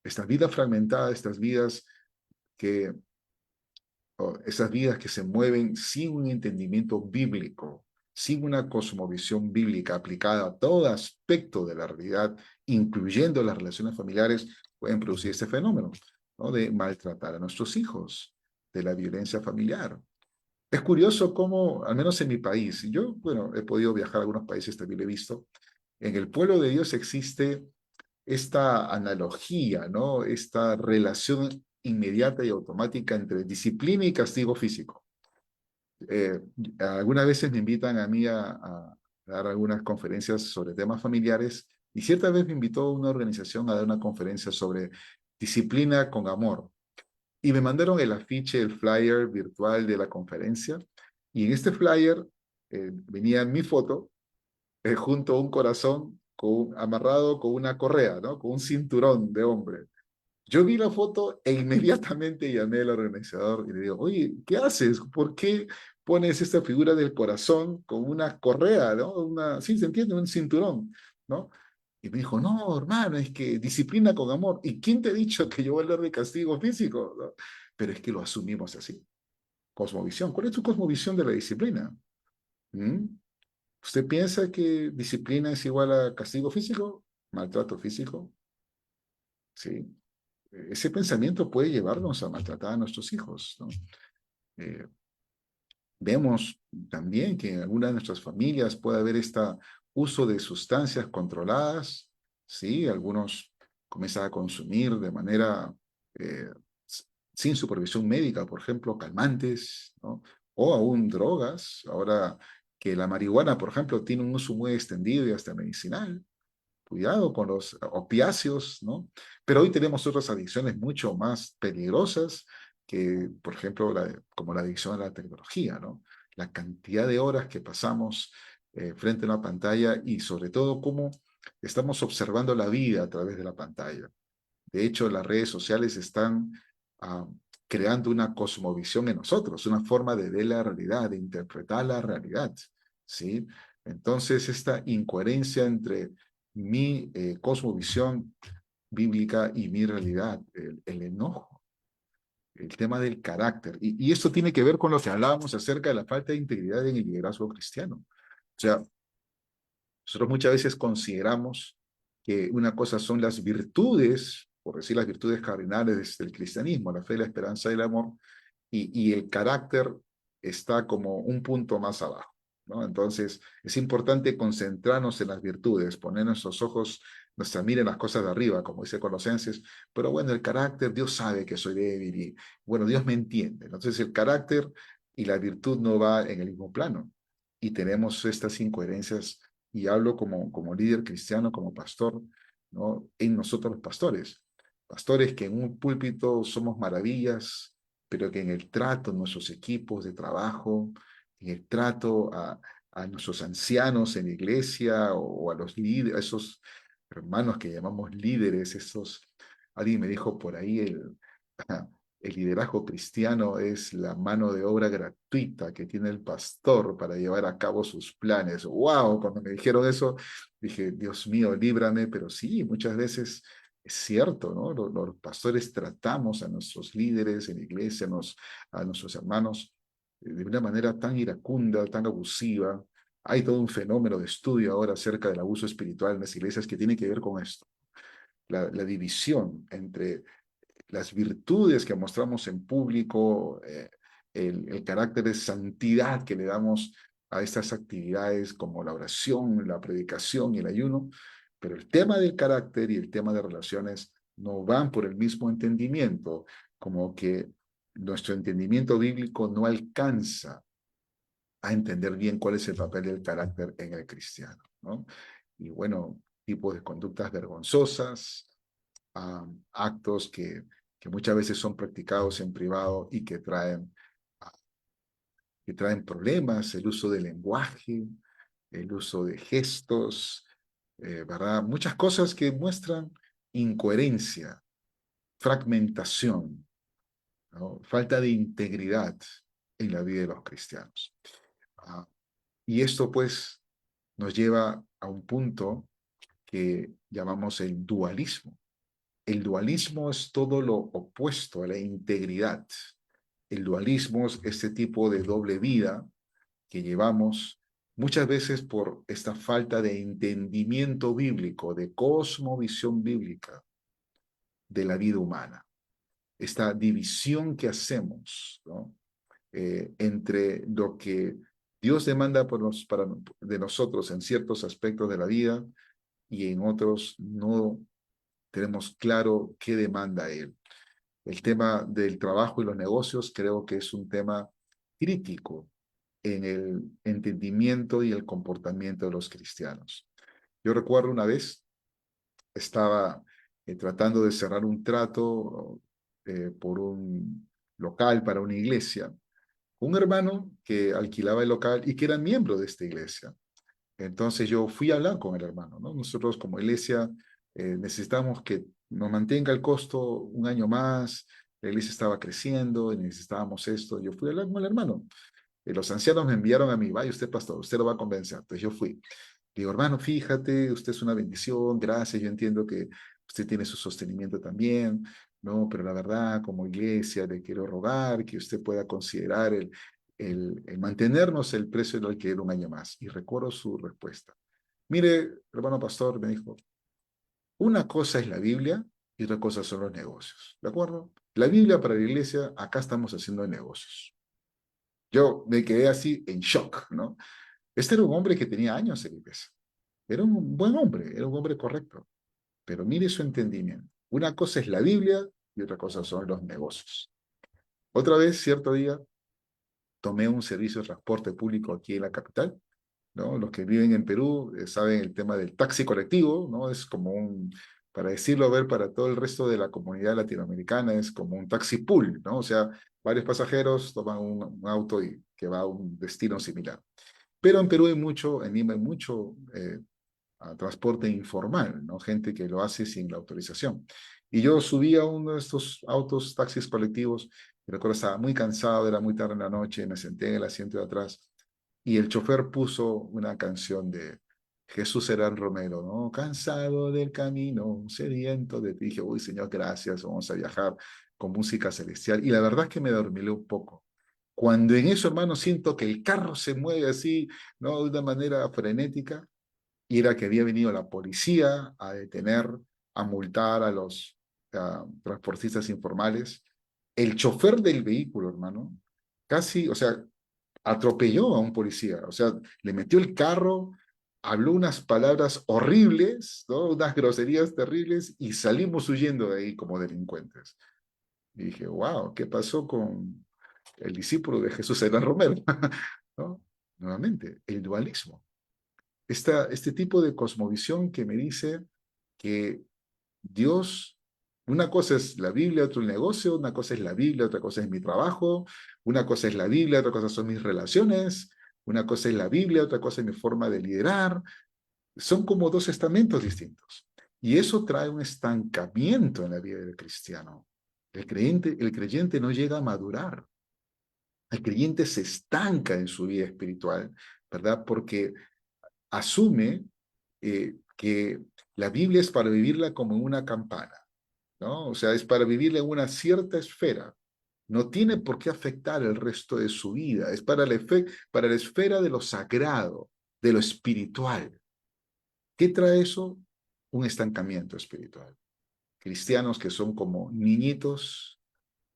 Esta vida fragmentada, que, estas vidas que se mueven sin un entendimiento bíblico, sin una cosmovisión bíblica aplicada a todo aspecto de la realidad, incluyendo las relaciones familiares, pueden producir este fenómeno, ¿no? De maltratar a nuestros hijos, de la violencia familiar. Es curioso cómo, al menos en mi país, yo, bueno, he podido viajar a algunos países, también lo he visto, en el pueblo de Dios existe esta analogía, ¿no? Esta relación inmediata y automática entre disciplina y castigo físico. Eh, Algunas veces me invitan a mí a dar algunas conferencias sobre temas familiares y cierta vez me invitó una organización a dar una conferencia sobre disciplina con amor. Y me mandaron el afiche, el flyer virtual de la conferencia y en este flyer venía mi foto junto a un corazón amarrado con una correa, ¿no? Con un cinturón de hombre. Yo vi la foto e inmediatamente llamé al organizador y le digo, oye, ¿qué haces? ¿Por qué pones esta figura del corazón con una correa, ¿no? Sí, se entiende, un cinturón, ¿no? Y me dijo, no, hermano, es que disciplina con amor. ¿Y quién te ha dicho que yo voy a hablar de castigo físico? ¿No? Pero es que lo asumimos así. Cosmovisión. ¿Cuál es tu cosmovisión de la disciplina? ¿Mm? ¿Usted piensa que disciplina es igual a castigo físico? ¿Maltrato físico? Sí. Ese pensamiento puede llevarnos a maltratar a nuestros hijos, ¿no? Eh, Vemos también que en algunas de nuestras familias puede haber este uso de sustancias controladas, ¿sí? Algunos comienzan a consumir de manera eh, sin supervisión médica, por ejemplo, calmantes, ¿no? O aún drogas. Ahora que la marihuana, por ejemplo, tiene un uso muy extendido y hasta medicinal. Cuidado con los opiáceos, ¿no? Pero hoy tenemos otras adicciones mucho más peligrosas que, por ejemplo, como la adicción a la tecnología, ¿no? La cantidad de horas que pasamos frente a una pantalla y sobre todo cómo estamos observando la vida a través de la pantalla. De hecho, las redes sociales están ah, creando una cosmovisión en nosotros, una forma de ver la realidad, de interpretar la realidad, ¿sí? Entonces, esta incoherencia entre mi cosmovisión bíblica y mi realidad, el enojo, el tema del carácter. Y esto tiene que ver con lo que hablábamos acerca de la falta de integridad en el liderazgo cristiano. O sea, nosotros muchas veces consideramos que una cosa son las virtudes, por decir las virtudes cardinales del cristianismo, la fe, la esperanza y el amor, y el carácter está como un punto más abajo, ¿no? Entonces, es importante concentrarnos en las virtudes, poner nuestros ojos, nuestra mira en las cosas de arriba, como dice Colosenses, pero bueno, el carácter, Dios sabe que soy débil y, bueno, Dios me entiende. Entonces, el carácter y la virtud no va en el mismo plano. Y tenemos estas incoherencias, y hablo como líder cristiano, como pastor, ¿no? En nosotros los pastores. Pastores que en un púlpito somos maravillas, pero que en el trato, en nuestros equipos de trabajo, en el trato a nuestros ancianos en la iglesia o a los líderes, a esos hermanos que llamamos líderes, alguien me dijo por ahí, el liderazgo cristiano es la mano de obra gratuita que tiene el pastor para llevar a cabo sus planes. ¡Wow! Cuando me dijeron eso, dije, Dios mío, líbrame, pero sí, muchas veces es cierto, ¿no? Los pastores tratamos a nuestros líderes en la iglesia, a nuestros hermanos, de una manera tan iracunda, tan abusiva. Hay todo un fenómeno de estudio ahora acerca del abuso espiritual en las iglesias que tiene que ver con esto. La división entre las virtudes que mostramos en público, el carácter de santidad que le damos a estas actividades como la oración, la predicación y el ayuno, pero el tema del carácter y el tema de relaciones no van por el mismo entendimiento, como que nuestro entendimiento bíblico no alcanza a entender bien cuál es el papel del carácter en el cristiano, ¿no? Y bueno, tipos de conductas vergonzosas, actos que muchas veces son practicados en privado y que traen problemas, el uso del lenguaje, el uso de gestos, ¿verdad? Muchas cosas que muestran incoherencia, fragmentación, ¿no? Falta de integridad en la vida de los cristianos. Ah, y esto pues nos lleva a un punto que llamamos el dualismo. El dualismo es todo lo opuesto a la integridad. El dualismo es este tipo de doble vida que llevamos muchas veces por esta falta de entendimiento bíblico, de cosmovisión bíblica de la vida humana. Esta división que hacemos, ¿no? Entre lo que Dios demanda de nosotros en ciertos aspectos de la vida y en otros no tenemos claro qué demanda Él. El tema del trabajo y los negocios creo que es un tema crítico en el entendimiento y el comportamiento de los cristianos. Yo recuerdo una vez, estaba tratando de cerrar un trato por un local para una iglesia, un hermano que alquilaba el local y que era miembro de esta iglesia. Entonces yo fui a hablar con el hermano, ¿no? Nosotros como iglesia necesitamos que nos mantenga el costo un año más, la iglesia estaba creciendo y necesitábamos esto. Yo fui a hablar con el hermano. Los ancianos me enviaron a mí, vaya usted pastor, usted lo va a convencer. Entonces yo fui. Digo, hermano, fíjate, usted es una bendición, gracias, yo entiendo que usted tiene su sostenimiento también, ¿no? Pero la verdad, como iglesia, le quiero rogar que usted pueda considerar el mantenernos el precio del alquiler un año más. Y recuerdo su respuesta. Mire, hermano pastor, me dijo, una cosa es la Biblia y otra cosa son los negocios, ¿de acuerdo? La Biblia para la iglesia, acá estamos haciendo negocios. Yo me quedé así en shock, ¿no? Este era un hombre que tenía años en la iglesia. Era un buen hombre, era un hombre correcto. Pero mire su entendimiento. Una cosa es la Biblia y otra cosa son los negocios. Otra vez, cierto día, tomé un servicio de transporte público aquí en la capital, ¿no? Los que viven en Perú saben el tema del taxi colectivo, ¿no? Es como para decirlo, a ver, para todo el resto de la comunidad latinoamericana, es como un taxi pool, ¿no? O sea, varios pasajeros toman un auto y que va a un destino similar. Pero en Perú hay mucho, en Lima hay mucho a transporte informal, ¿no? Gente que lo hace sin la autorización. Y yo subí a uno de estos autos, taxis colectivos, y recuerdo estaba muy cansado, era muy tarde en la noche, me senté en el asiento de atrás y el chofer puso una canción Jesús era Romero, ¿no? Cansado del camino, sediento de ti. Dije, uy, Señor, gracias, vamos a viajar con música celestial. Y la verdad es que me dormilé un poco. Cuando en eso, hermano, siento que el carro se mueve así, ¿no? De una manera frenética, y era que había venido la policía a detener, a multar a los transportistas informales. El chofer del vehículo, hermano, casi, o sea, atropelló a un policía, o sea, le metió el carro, habló unas palabras horribles, ¿no? Unas groserías terribles y salimos huyendo de ahí como delincuentes. Y dije, wow, ¿qué pasó con el discípulo de Jesús era Romero? ¿No? Nuevamente, el dualismo. Este tipo de cosmovisión que me dice que Dios, una cosa es la Biblia, otro el negocio, una cosa es la Biblia, otra cosa es mi trabajo, una cosa es la Biblia, otra cosa son mis relaciones, una cosa es la Biblia, otra cosa es mi forma de liderar. Son como dos estamentos distintos. Y eso trae un estancamiento en la vida del cristiano. El creyente no llega a madurar. El creyente se estanca en su vida espiritual, ¿verdad? Porque asume que la Biblia es para vivirla como en una campana, ¿no? O sea, es para vivirla en una cierta esfera. No tiene por qué afectar el resto de su vida. Es para la esfera de lo sagrado, de lo espiritual. ¿Qué trae eso? Un estancamiento espiritual. Cristianos que son como niñitos,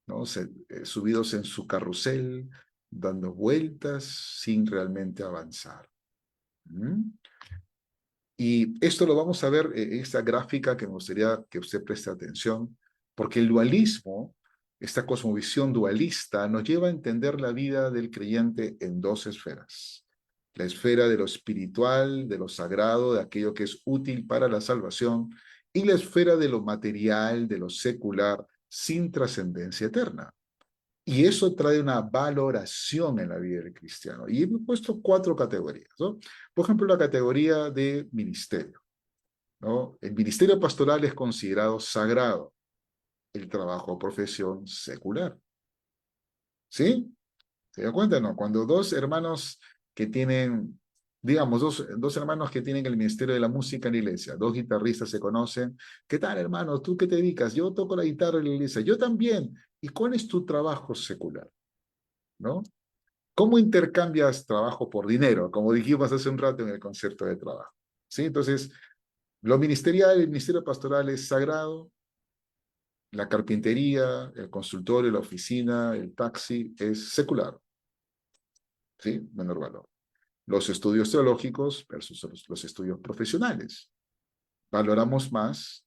¿no? Subidos en su carrusel, dando vueltas sin realmente avanzar. ¿Mm? Y esto lo vamos a ver en esta gráfica que me gustaría que usted preste atención, porque el dualismo, esta cosmovisión dualista, nos lleva a entender la vida del creyente en dos esferas. La esfera de lo espiritual, de lo sagrado, de aquello que es útil para la salvación, y la esfera de lo material, de lo secular, sin trascendencia eterna. Y eso trae una valoración en la vida del cristiano. Y he puesto cuatro categorías, ¿no? Por ejemplo, la categoría de ministerio, ¿no? El ministerio pastoral es considerado sagrado, el trabajo o profesión secular. ¿Sí? ¿Se da cuenta? No, cuando dos hermanos que tienen, digamos, dos hermanos que tienen el ministerio de la música en la iglesia, dos guitarristas se conocen, ¿qué tal, hermano? ¿Tú qué te dedicas? Yo toco la guitarra en la iglesia, yo también. ¿Y cuál es tu trabajo secular? ¿No? ¿Cómo intercambias trabajo por dinero? Como dijimos hace un rato en el concepto de trabajo. ¿Sí? Entonces, lo ministerial, el ministerio pastoral es sagrado, la carpintería, el consultorio, la oficina, el taxi es secular, ¿sí? Menor valor. Los estudios teológicos versus los estudios profesionales. Valoramos más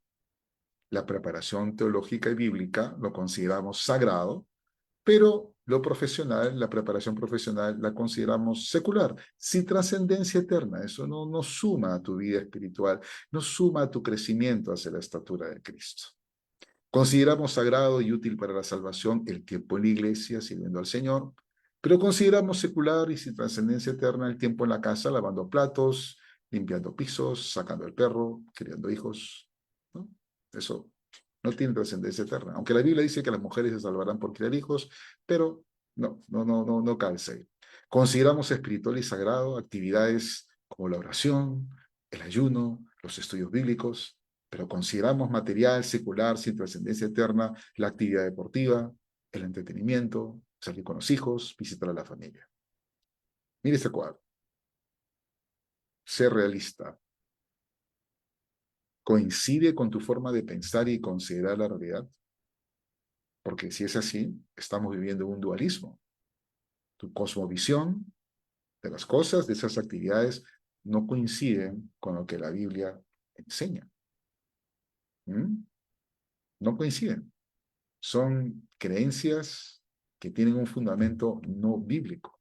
la preparación teológica y bíblica, lo consideramos sagrado, pero lo profesional, la preparación profesional, la consideramos secular, sin trascendencia eterna. Eso no suma a tu vida espiritual, no suma a tu crecimiento hacia la estatura de Cristo. Consideramos sagrado y útil para la salvación el tiempo en la iglesia, sirviendo al Señor, pero consideramos secular y sin trascendencia eterna el tiempo en la casa, lavando platos, limpiando pisos, sacando el perro, criando hijos, ¿no? Eso no tiene trascendencia eterna. Aunque la Biblia dice que las mujeres se salvarán por criar hijos, pero no calza ahí. Consideramos espiritual y sagrado actividades como la oración, el ayuno, los estudios bíblicos, pero consideramos material, secular, sin trascendencia eterna, la actividad deportiva, el entretenimiento, salir con los hijos, visitar a la familia. Mire este cuadro. Ser realista. ¿Coincide con tu forma de pensar y considerar la realidad? Porque si es así, estamos viviendo un dualismo. Tu cosmovisión de las cosas, de esas actividades, no coinciden con lo que la Biblia enseña. ¿Mm? No coinciden. Son creencias que tienen un fundamento no bíblico.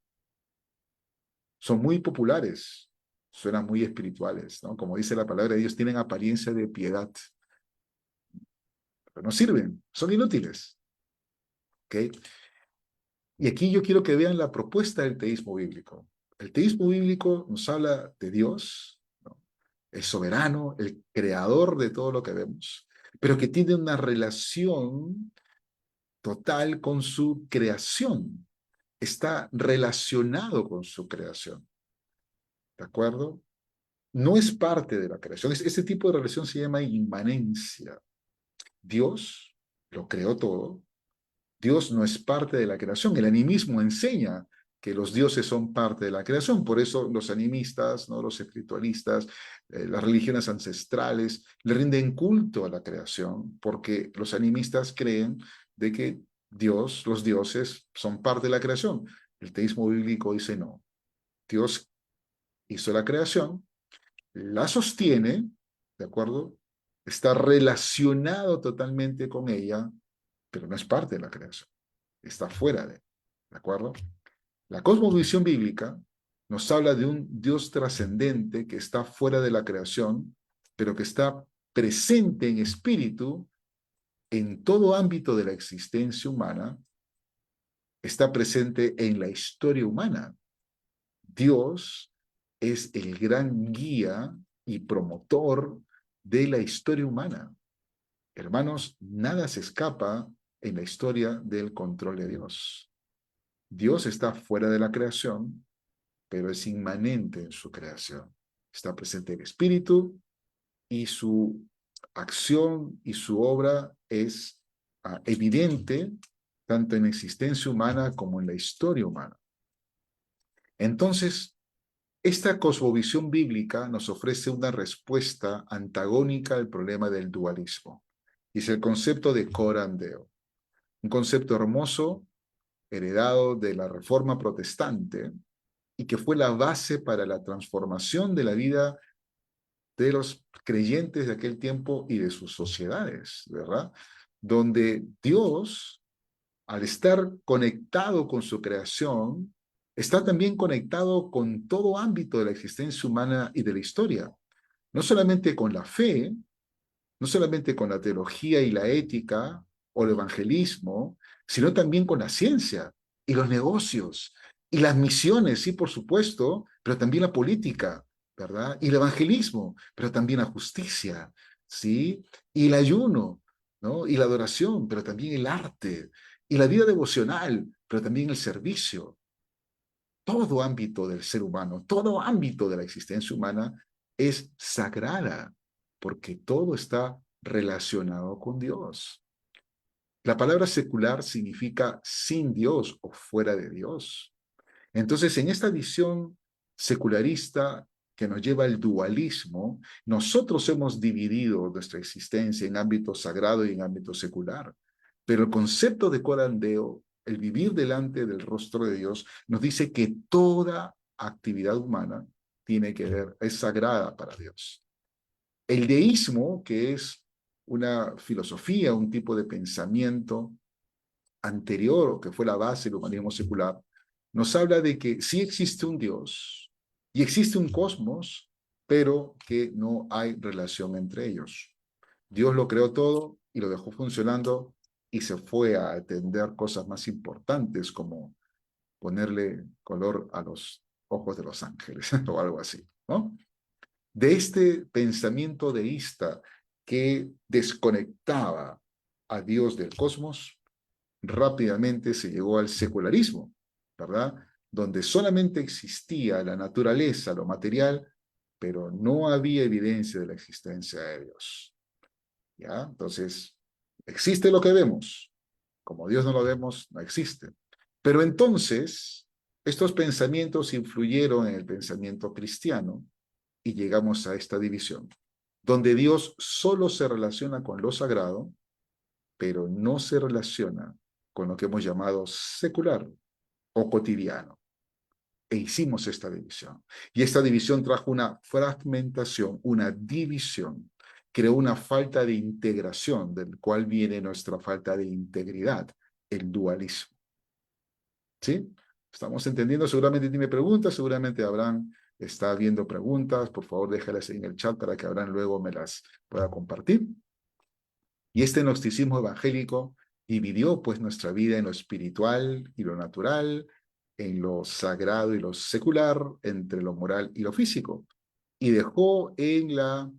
Son muy populares, suenan muy espirituales, ¿no? Como dice la palabra de Dios, tienen apariencia de piedad, pero no sirven, son inútiles. ¿Okay? Y aquí yo quiero que vean la propuesta del teísmo bíblico. El teísmo bíblico nos habla de Dios, ¿no? El soberano, el creador de todo lo que vemos, pero que tiene una relación total con su creación. Está relacionado con su creación. ¿De acuerdo? no es parte de la creación. Este tipo de relación se llama inmanencia. Dios lo creó todo. Dios no es parte de la creación. El animismo enseña que los dioses son parte de la creación. Por eso los animistas, ¿no? Los espiritualistas, las religiones ancestrales, le rinden culto a la creación, porque los animistas creen de que Dios, los dioses, son parte de la creación. El teísmo bíblico dice no. Dios hizo la creación, la sostiene, ¿de acuerdo? Está relacionado totalmente con ella, pero no es parte de la creación, está fuera ¿de acuerdo? La cosmovisión bíblica nos habla de un Dios trascendente que está fuera de la creación, pero que está presente en espíritu en todo ámbito de la existencia humana, está presente en la historia humana. Dios es el gran guía y promotor de la historia humana. Hermanos, nada se escapa en la historia del control de Dios. Dios está fuera de la creación, pero es inmanente en su creación. Está presente el Espíritu y su acción y su obra es evidente tanto en la existencia humana como en la historia humana. Entonces, esta cosmovisión bíblica nos ofrece una respuesta antagónica al problema del dualismo. Y es el concepto de corandeo, un concepto hermoso heredado de la Reforma Protestante y que fue la base para la transformación de la vida de los creyentes de aquel tiempo y de sus sociedades, ¿verdad? Donde Dios, al estar conectado con su creación, está también conectado con todo ámbito de la existencia humana y de la historia. No solamente con la fe, no solamente con la teología y la ética o el evangelismo, sino también con la ciencia y los negocios y las misiones, sí, por supuesto, pero también la política, ¿verdad? Y el evangelismo, pero también la justicia, ¿sí? Y el ayuno, ¿no? Y la adoración, pero también el arte y la vida devocional, pero también el servicio. Todo ámbito del ser humano, todo ámbito de la existencia humana es sagrada, porque todo está relacionado con Dios. La palabra secular significa sin Dios o fuera de Dios. Entonces, en esta visión secularista que nos lleva al dualismo, nosotros hemos dividido nuestra existencia en ámbito sagrado y en ámbito secular. Pero el concepto de corandeo, el vivir delante del rostro de Dios, nos dice que toda actividad humana tiene que ver, es sagrada para Dios. El deísmo, que es una filosofía, un tipo de pensamiento anterior o que fue la base del humanismo secular, nos habla de que sí existe un Dios y existe un cosmos, pero que no hay relación entre ellos. Dios lo creó todo y lo dejó funcionando y se fue a atender cosas más importantes como ponerle color a los ojos de los ángeles o algo así, ¿no? De este pensamiento deísta que desconectaba a Dios del cosmos, rápidamente se llegó al secularismo, ¿verdad? Donde solamente existía la naturaleza, lo material, pero no había evidencia de la existencia de Dios. ¿Ya? Entonces, existe lo que vemos. Como Dios no lo vemos, no existe. Pero entonces, estos pensamientos influyeron en el pensamiento cristiano y llegamos a esta división, donde Dios solo se relaciona con lo sagrado, pero no se relaciona con lo que hemos llamado secular o cotidiano. E hicimos esta división. Y esta división trajo una fragmentación, una división, creó una falta de integración, del cual viene nuestra falta de integridad, el dualismo. ¿Sí? ¿Estamos entendiendo? Seguramente tiene preguntas, seguramente Abraham está viendo preguntas. Por favor, déjalas en el chat para que Abraham luego me las pueda compartir. Y este gnosticismo evangélico dividió pues nuestra vida en lo espiritual y lo natural, en lo sagrado y lo secular, entre lo moral y lo físico. Y dejó en la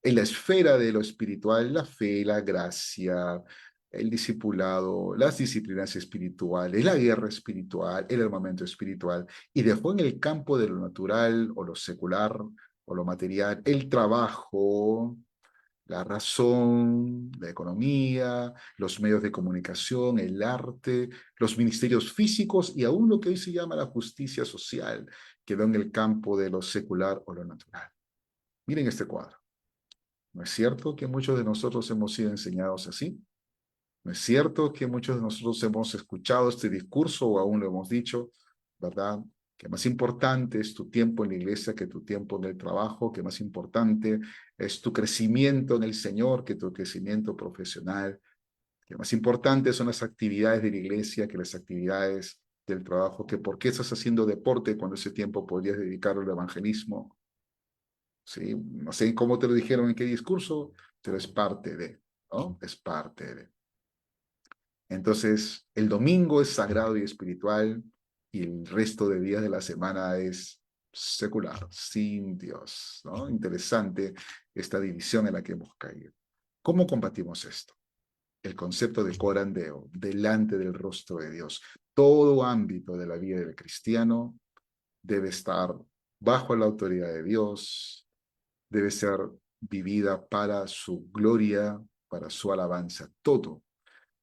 esfera de lo espiritual la fe, la gracia, el discipulado, las disciplinas espirituales, la guerra espiritual, el armamento espiritual, y dejó en el campo de lo natural o lo secular o lo material el trabajo, la razón, la economía, los medios de comunicación, el arte, los ministerios físicos y aún lo que hoy se llama la justicia social, quedó en el campo de lo secular o lo natural. Miren este cuadro. ¿No es cierto que muchos de nosotros hemos sido enseñados así? ¿No es cierto que muchos de nosotros hemos escuchado este discurso o aún lo hemos dicho, verdad? Que más importante es tu tiempo en la iglesia que tu tiempo en el trabajo, que más importante es tu crecimiento en el Señor que tu crecimiento profesional, que más importante son las actividades de la iglesia que las actividades del trabajo, que por qué estás haciendo deporte cuando ese tiempo podrías dedicarlo al evangelismo. ¿Sí? No sé cómo te lo dijeron en qué discurso, pero es parte de, ¿no? Es parte de. Entonces, el domingo es sagrado y espiritual y el resto de días de la semana es secular, sin Dios, ¿no? Interesante esta división en la que hemos caído. ¿Cómo combatimos esto? El concepto de corandeo, delante del rostro de Dios. Todo ámbito de la vida del cristiano debe estar bajo la autoridad de Dios, debe ser vivida para su gloria, para su alabanza. Todo.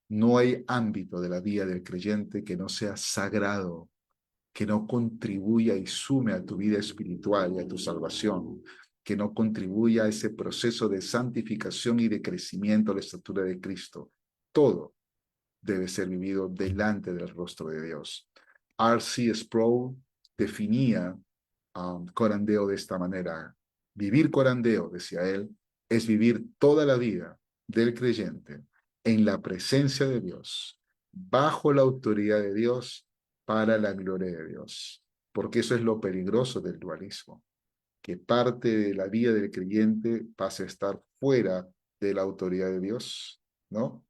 No hay ámbito de la vida del creyente que no sea sagrado, que no contribuya y sume a tu vida espiritual y a tu salvación, que no contribuya a ese proceso de santificación y de crecimiento a la estatura de Cristo. Todo debe ser vivido delante del rostro de Dios. R.C. Sproul definía corandeo de esta manera. Vivir corandeo, decía él, es vivir toda la vida del creyente en la presencia de Dios, bajo la autoridad de Dios, para la gloria de Dios. Porque eso es lo peligroso del dualismo, que parte de la vida del creyente pase a estar fuera de la autoridad de Dios, ¿no?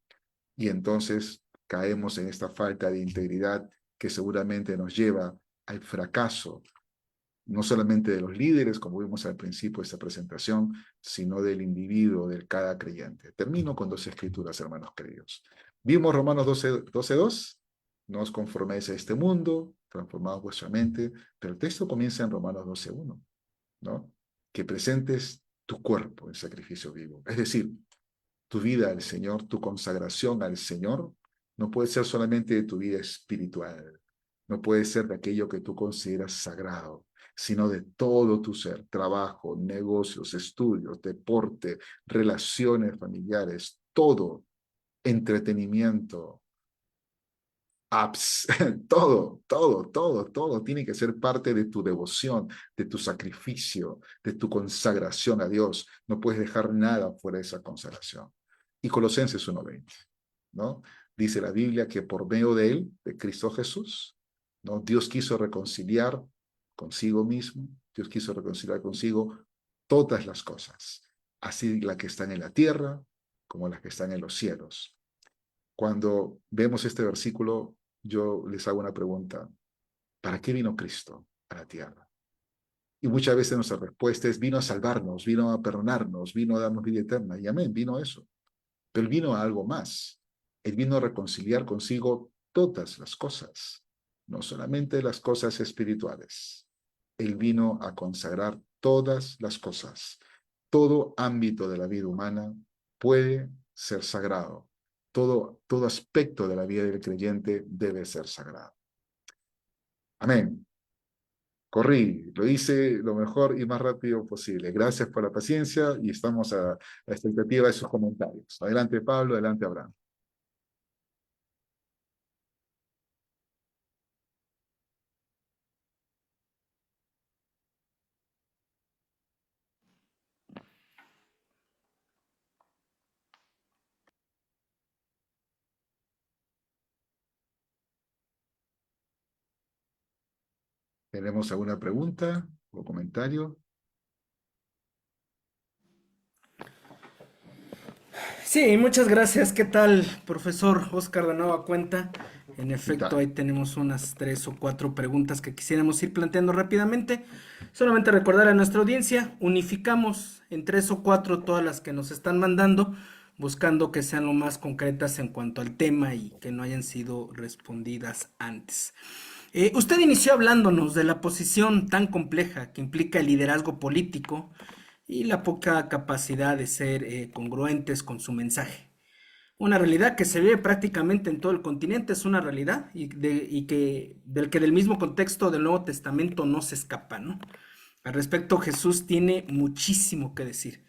Y entonces caemos en esta falta de integridad que seguramente nos lleva al fracaso, no solamente de los líderes, como vimos al principio de esta presentación, sino del individuo, del cada creyente. Termino con dos escrituras, hermanos queridos. Vimos Romanos 12:2, no os conforméis a este mundo, transformaos vuestra mente, pero el texto comienza en Romanos 12:1, ¿no? Que presentes tu cuerpo en sacrificio vivo. Es decir, tu vida al Señor, tu consagración al Señor, no puede ser solamente de tu vida espiritual, no puede ser de aquello que tú consideras sagrado, sino de todo tu ser, trabajo, negocios, estudios, deporte, relaciones familiares, todo, entretenimiento, apps, todo tiene que ser parte de tu devoción, de tu sacrificio, de tu consagración a Dios. No puedes dejar nada fuera de esa consagración. Y Colosenses 1:20, ¿no? Dice la Biblia que por medio de él, de Cristo Jesús, ¿no? Dios quiso reconciliar consigo mismo, Dios quiso reconciliar consigo todas las cosas, así las que están en la tierra como las que están en los cielos. Cuando vemos este versículo, yo les hago una pregunta. ¿Para qué vino Cristo a la tierra? Y muchas veces nuestra respuesta es, vino a salvarnos, vino a perdonarnos, vino a darnos vida eterna. Y amén, vino a eso. Pero él vino a algo más. Él vino a reconciliar consigo todas las cosas, no solamente las cosas espirituales. Él vino a consagrar todas las cosas. Todo ámbito de la vida humana puede ser sagrado. Todo aspecto de la vida del creyente debe ser sagrado. Amén. Corrí, lo hice lo mejor y más rápido posible. Gracias por la paciencia y estamos a la expectativa de sus comentarios. Adelante Pablo, adelante Abraham. ¿Tenemos alguna pregunta o comentario? Sí, muchas gracias. ¿Qué tal, profesor Oscar de Nueva Cuenta? En ¿Qué efecto, tal? ahí tenemos unas 3 o 4 preguntas que quisiéramos ir planteando rápidamente. Solamente recordar a nuestra audiencia, unificamos en 3 o 4 todas las que nos están mandando. buscando que sean lo más concretas en cuanto al tema y que no hayan sido respondidas antes. Usted inició hablándonos de la posición tan compleja que implica el liderazgo político y la poca capacidad de ser congruentes con su mensaje. Una realidad que se vive prácticamente en todo el continente, es una realidad del que del mismo contexto del Nuevo Testamento no se escapa, ¿no? Al respecto, Jesús tiene muchísimo que decir.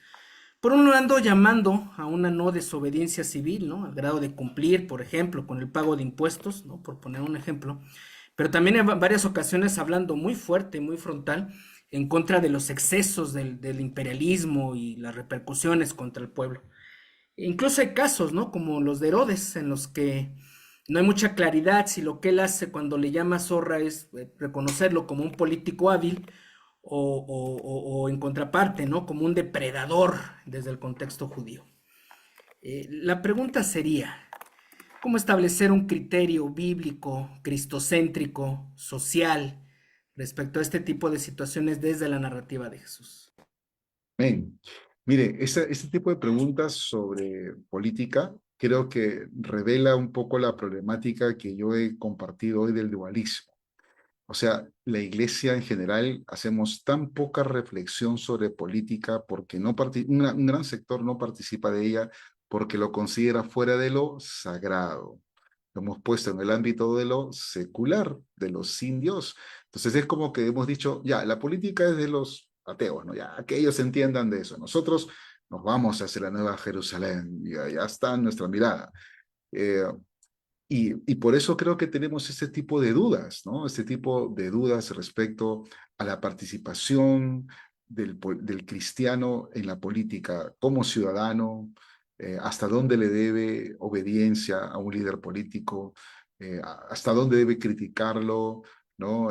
Por un lado, llamando a una no desobediencia civil, ¿no? Al grado de cumplir, por ejemplo, con el pago de impuestos, ¿no? Por poner un ejemplo. Pero también en varias ocasiones hablando muy fuerte, muy frontal, en contra de los excesos del imperialismo y las repercusiones contra el pueblo. Incluso hay casos, ¿no? Como los de Herodes, en los que no hay mucha claridad si lo que él hace cuando le llama zorra es reconocerlo como un político hábil o en contraparte, ¿no? Como un depredador desde el contexto judío. La pregunta sería, ¿cómo establecer un criterio bíblico, cristocéntrico, social, respecto a este tipo de situaciones desde la narrativa de Jesús? Amén. Mire, este tipo de preguntas sobre política creo que revela un poco la problemática que yo he compartido hoy del dualismo. O sea, la iglesia en general hacemos tan poca reflexión sobre política porque un gran sector no participa de ella porque lo considera fuera de lo sagrado. Lo hemos puesto en el ámbito de lo secular, de lo sin Dios. Entonces es como que hemos dicho, ya, la política es de los ateos, ¿no? Ya, que ellos entiendan de eso. Nosotros nos vamos hacia la Nueva Jerusalén, ya está nuestra mirada. Eh, y por eso creo que tenemos este tipo de dudas, ¿no? Este tipo de dudas respecto a la participación del cristiano en la política como ciudadano, hasta dónde le debe obediencia a un líder político, hasta dónde debe criticarlo, ¿no?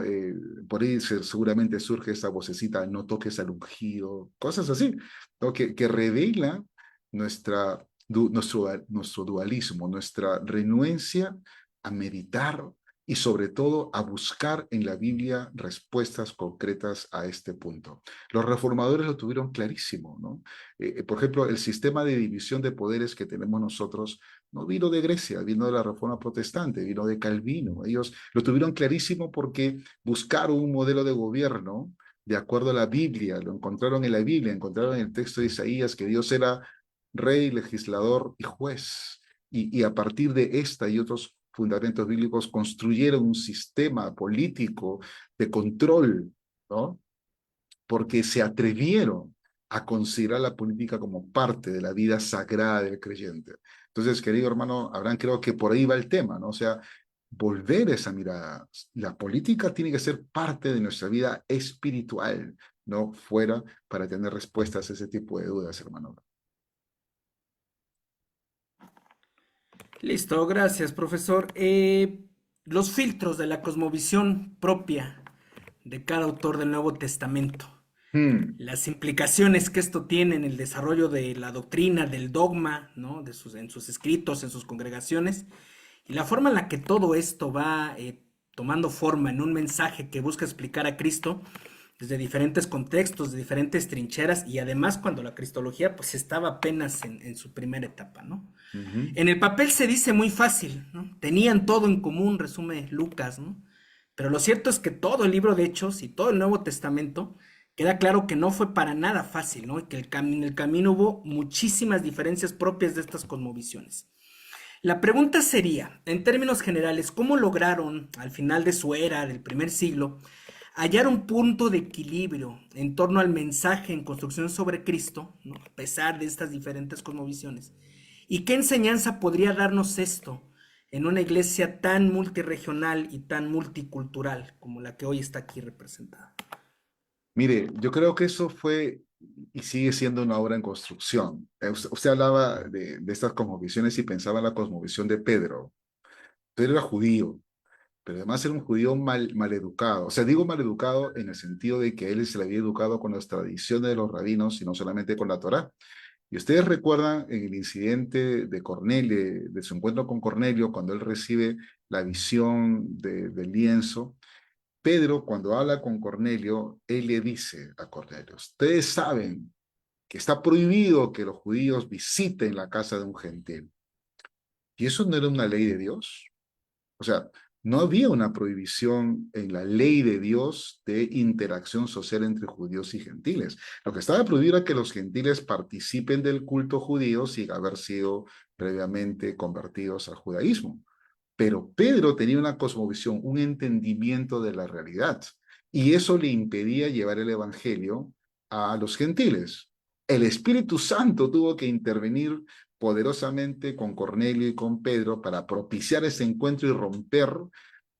Por ahí seguramente surge esta vocecita, no toques al ungido, cosas así, ¿no? Que revela nuestro dualismo, nuestra renuencia a meditar y sobre todo a buscar en la Biblia respuestas concretas a este punto. Los reformadores lo tuvieron clarísimo, ¿no? Por ejemplo, el sistema de división de poderes que tenemos nosotros no vino de Grecia, vino de la Reforma Protestante, vino de Calvino. Ellos lo tuvieron clarísimo porque buscaron un modelo de gobierno de acuerdo a la Biblia, lo encontraron en la Biblia, encontraron en el texto de Isaías que Dios era rey, legislador y juez. Y a partir de esta y otros fundamentos bíblicos construyeron un sistema político de control, ¿no? Porque se atrevieron a considerar la política como parte de la vida sagrada del creyente. Entonces, querido hermano Abraham, creo que por ahí va el tema, ¿no? O sea, volver esa mirada. La política tiene que ser parte de nuestra vida espiritual, no fuera para tener respuestas a ese tipo de dudas, hermano. Listo, gracias, profesor. Los filtros de la cosmovisión propia de cada autor del Nuevo Testamento, Hmm. las implicaciones que esto tiene en el desarrollo de la doctrina, del dogma, ¿no? En sus escritos, en sus congregaciones, y la forma en la que todo esto va tomando forma en un mensaje que busca explicar a Cristo desde diferentes contextos, de diferentes trincheras, y además cuando la cristología pues estaba apenas en su primera etapa, ¿no? Ujú. En el papel se dice muy fácil, ¿no? Tenían todo en común, resume Lucas, ¿no? Pero lo cierto es que todo el libro de Hechos y todo el Nuevo Testamento queda claro que no fue para nada fácil, ¿no? Y que en el camino hubo muchísimas diferencias propias de estas cosmovisiones. La pregunta sería, en términos generales, ¿cómo lograron al final de su era, del primer siglo, hallar un punto de equilibrio en torno al mensaje en construcción sobre Cristo, ¿no? A pesar de estas diferentes cosmovisiones? ¿Y qué enseñanza podría darnos esto en una iglesia tan multiregional y tan multicultural como la que hoy está aquí representada? Mire, yo creo que eso fue y sigue siendo una obra en construcción. Usted hablaba de estas cosmovisiones y pensaba en la cosmovisión de Pedro. Pedro era judío, pero además era un judío mal educado. O sea, digo mal educado en el sentido de que a él se le había educado con las tradiciones de los rabinos y no solamente con la Torá. Y ustedes recuerdan en el incidente de Cornelio, de su encuentro con Cornelio, cuando él recibe la visión del lienzo. Pedro, cuando habla con Cornelio, él le dice a Cornelio, ustedes saben que está prohibido que los judíos visiten la casa de un gentil. ¿Y eso no era una ley de Dios? O sea, no había una prohibición en la ley de Dios de interacción social entre judíos y gentiles. Lo que estaba prohibido era que los gentiles participen del culto judío sin haber sido previamente convertidos al judaísmo. Pero Pedro tenía una cosmovisión, un entendimiento de la realidad, y eso le impedía llevar el evangelio a los gentiles. El Espíritu Santo tuvo que intervenir poderosamente con Cornelio y con Pedro para propiciar ese encuentro y romper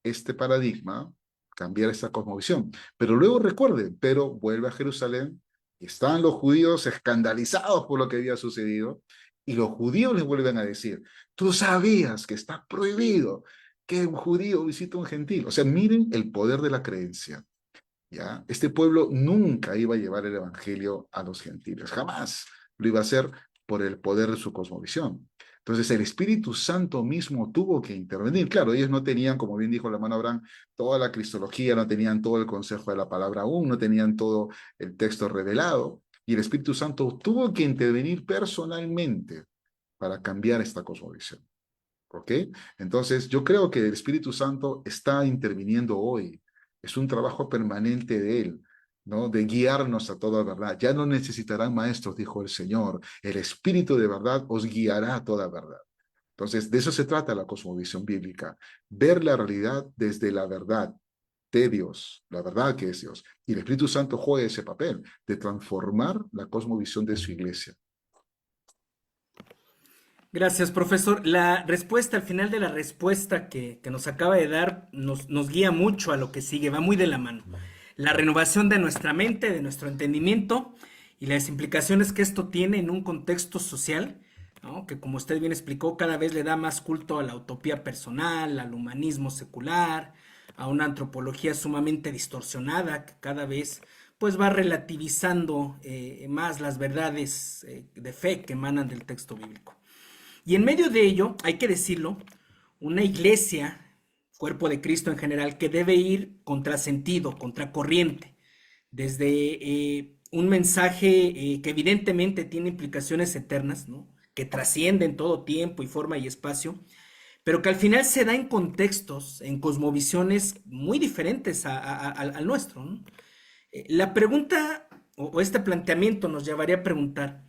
este paradigma, cambiar esta cosmovisión. Pero luego recuerden, Pedro vuelve a Jerusalén, y están los judíos escandalizados por lo que había sucedido, y los judíos les vuelven a decir, tú sabías que está prohibido que un judío visite a un gentil. O sea, miren el poder de la creencia. ¿Ya? Este pueblo nunca iba a llevar el evangelio a los gentiles, jamás lo iba a hacer por el poder de su cosmovisión. Entonces el Espíritu Santo mismo tuvo que intervenir. Claro, ellos no tenían, como bien dijo la hermano Abraham, toda la cristología, no tenían todo el consejo de la palabra aún, no tenían todo el texto revelado, y el Espíritu Santo tuvo que intervenir personalmente para cambiar esta cosmovisión. ¿Ok? Entonces, yo creo que el Espíritu Santo está interviniendo hoy. Es un trabajo permanente de Él, ¿no? De guiarnos a toda verdad. Ya no necesitarán maestros, dijo el Señor. El Espíritu de verdad os guiará a toda verdad. Entonces, de eso se trata la cosmovisión bíblica. Ver la realidad desde la verdad de Dios, la verdad que es Dios. Y el Espíritu Santo juega ese papel de transformar la cosmovisión de su iglesia. Gracias, profesor. La respuesta, al final de la respuesta que nos acaba de dar, nos guía mucho a lo que sigue, va muy de la mano. La renovación de nuestra mente, de nuestro entendimiento y las implicaciones que esto tiene en un contexto social, ¿no? Que como usted bien explicó, cada vez le da más culto a la utopía personal, al humanismo secular, a una antropología sumamente distorsionada que cada vez pues va relativizando más las verdades de fe que emanan del texto bíblico. Y en medio de ello, hay que decirlo, una iglesia, cuerpo de Cristo en general, que debe ir contrasentido, contracorriente, desde un mensaje que evidentemente tiene implicaciones eternas, ¿no? Que trascienden todo tiempo y forma y espacio, pero que al final se da en contextos, en cosmovisiones muy diferentes al nuestro, ¿no? La pregunta o este planteamiento nos llevaría a preguntar,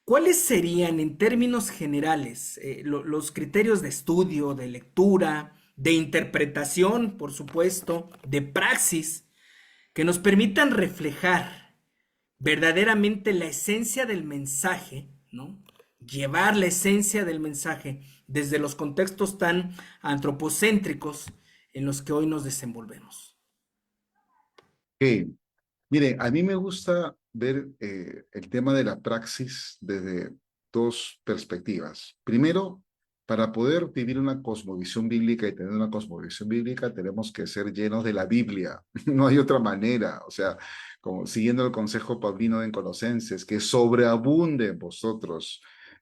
¿cuáles serían en términos generales los criterios de estudio, de lectura, de interpretación, por supuesto, de praxis, que nos permitan reflejar verdaderamente la esencia del mensaje, ¿no? Llevar la esencia del mensaje desde los contextos tan antropocéntricos en los que hoy nos desenvolvemos? Ok. Mire, a mí me gusta ver el tema de la praxis desde dos perspectivas. Primero, para poder vivir una cosmovisión bíblica y tener una cosmovisión bíblica, tenemos que ser llenos de la Biblia. No hay otra manera. O sea, como siguiendo el consejo paulino en Colosenses, que sobreabunde en vosotros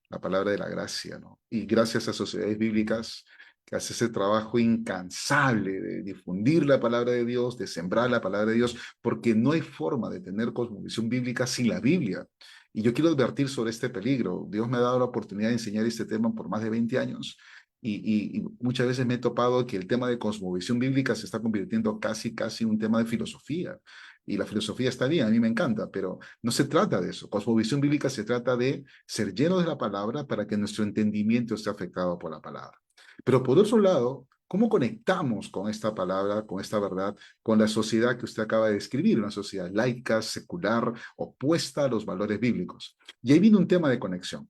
la palabra de la gracia, ¿no? Y gracias a sociedades bíblicas que hace ese trabajo incansable de difundir la palabra de Dios, de sembrar la palabra de Dios, porque no hay forma de tener cosmovisión bíblica sin la Biblia. Y yo quiero advertir sobre este peligro. Dios me ha dado la oportunidad de enseñar este tema por más de 20 años y muchas veces me he topado que el tema de cosmovisión bíblica se está convirtiendo casi un tema de filosofía. Y la filosofía está bien, a mí me encanta, pero no se trata de eso. Cosmovisión bíblica se trata de ser llenos de la palabra para que nuestro entendimiento esté afectado por la palabra. Pero por otro lado, ¿cómo conectamos con esta palabra, con esta verdad, con la sociedad que usted acaba de describir, una sociedad laica, secular, opuesta a los valores bíblicos? Y ahí viene un tema de conexión.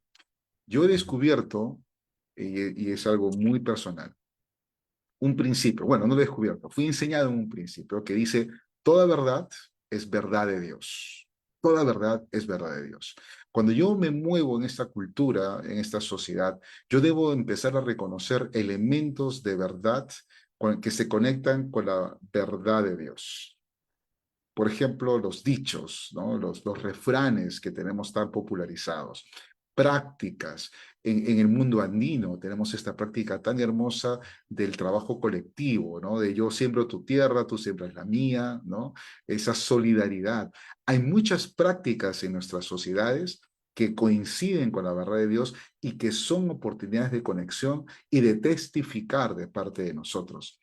Yo he descubierto, y es algo muy personal, un principio, bueno, no lo he descubierto, fui enseñado en un principio que dice, toda verdad es verdad de Dios. Toda verdad es verdad de Dios. Cuando yo me muevo en esta cultura, en esta sociedad, yo debo empezar a reconocer elementos de verdad que se conectan con la verdad de Dios. Por ejemplo, los dichos, ¿no? Los refranes que tenemos tan popularizados. prácticas. En el mundo andino tenemos esta práctica tan hermosa del trabajo colectivo, ¿no? De yo siembro tu tierra, tú siembras la mía, ¿no? Esa solidaridad. Hay muchas prácticas en nuestras sociedades que coinciden con la verdad de Dios y que son oportunidades de conexión y de testificar de parte de nosotros.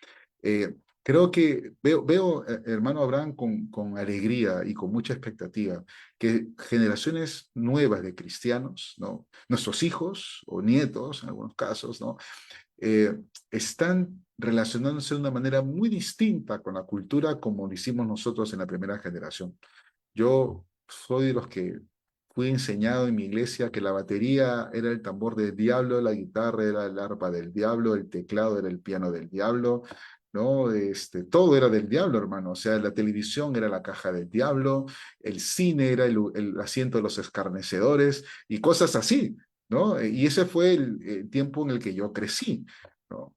Creo que veo hermano Abraham, con alegría y con mucha expectativa, que generaciones nuevas de cristianos, ¿no? Nuestros hijos o nietos, en algunos casos, ¿no? Eh, Están relacionándose de una manera muy distinta con la cultura como lo hicimos nosotros en la primera generación. Yo soy de los que fui enseñado en mi iglesia que la batería era el tambor del diablo, la guitarra era el arpa del diablo, el teclado era el piano del diablo, ¿no? Todo era del diablo, hermano. O sea, la televisión era la caja del diablo, el cine era el asiento de los escarnecedores y cosas así, ¿no? Y ese fue el tiempo en el que yo crecí, ¿no?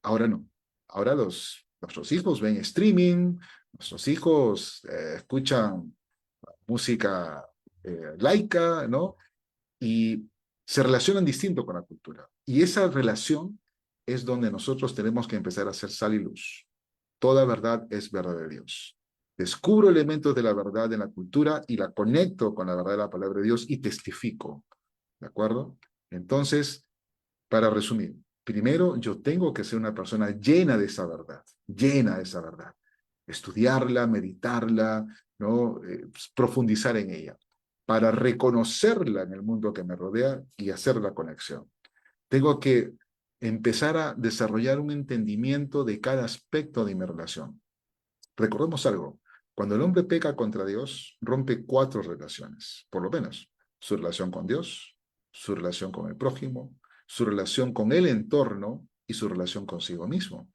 Ahora no. Ahora nuestros hijos ven streaming, nuestros hijos escuchan música laica, ¿no? Y se relacionan distinto con la cultura. Y esa relación es donde nosotros tenemos que empezar a hacer sal y luz. Toda verdad es verdad de Dios. Descubro elementos de la verdad en la cultura y la conecto con la verdad de la palabra de Dios y testifico. ¿De acuerdo? Entonces, para resumir, primero yo tengo que ser una persona llena de esa verdad. Estudiarla, meditarla, ¿no? Profundizar en ella, para reconocerla en el mundo que me rodea y hacer la conexión. Tengo que empezar a desarrollar un entendimiento de cada aspecto de mi relación. Recordemos algo, cuando el hombre peca contra Dios, rompe 4 relaciones, por lo menos. Su relación con Dios, su relación con el prójimo, su relación con el entorno y su relación consigo mismo.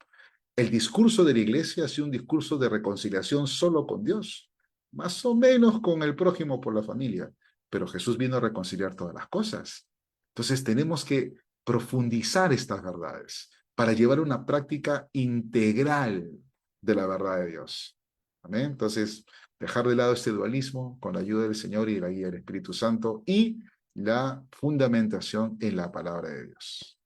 El discurso de la iglesia ha sido un discurso de reconciliación solo con Dios, más o menos con el prójimo por la familia, pero Jesús vino a reconciliar todas las cosas. Entonces tenemos que profundizar estas verdades para llevar una práctica integral de la verdad de Dios. ¿Amén? Entonces, dejar de lado este dualismo con la ayuda del Señor y la guía del Espíritu Santo y la fundamentación en la palabra de Dios.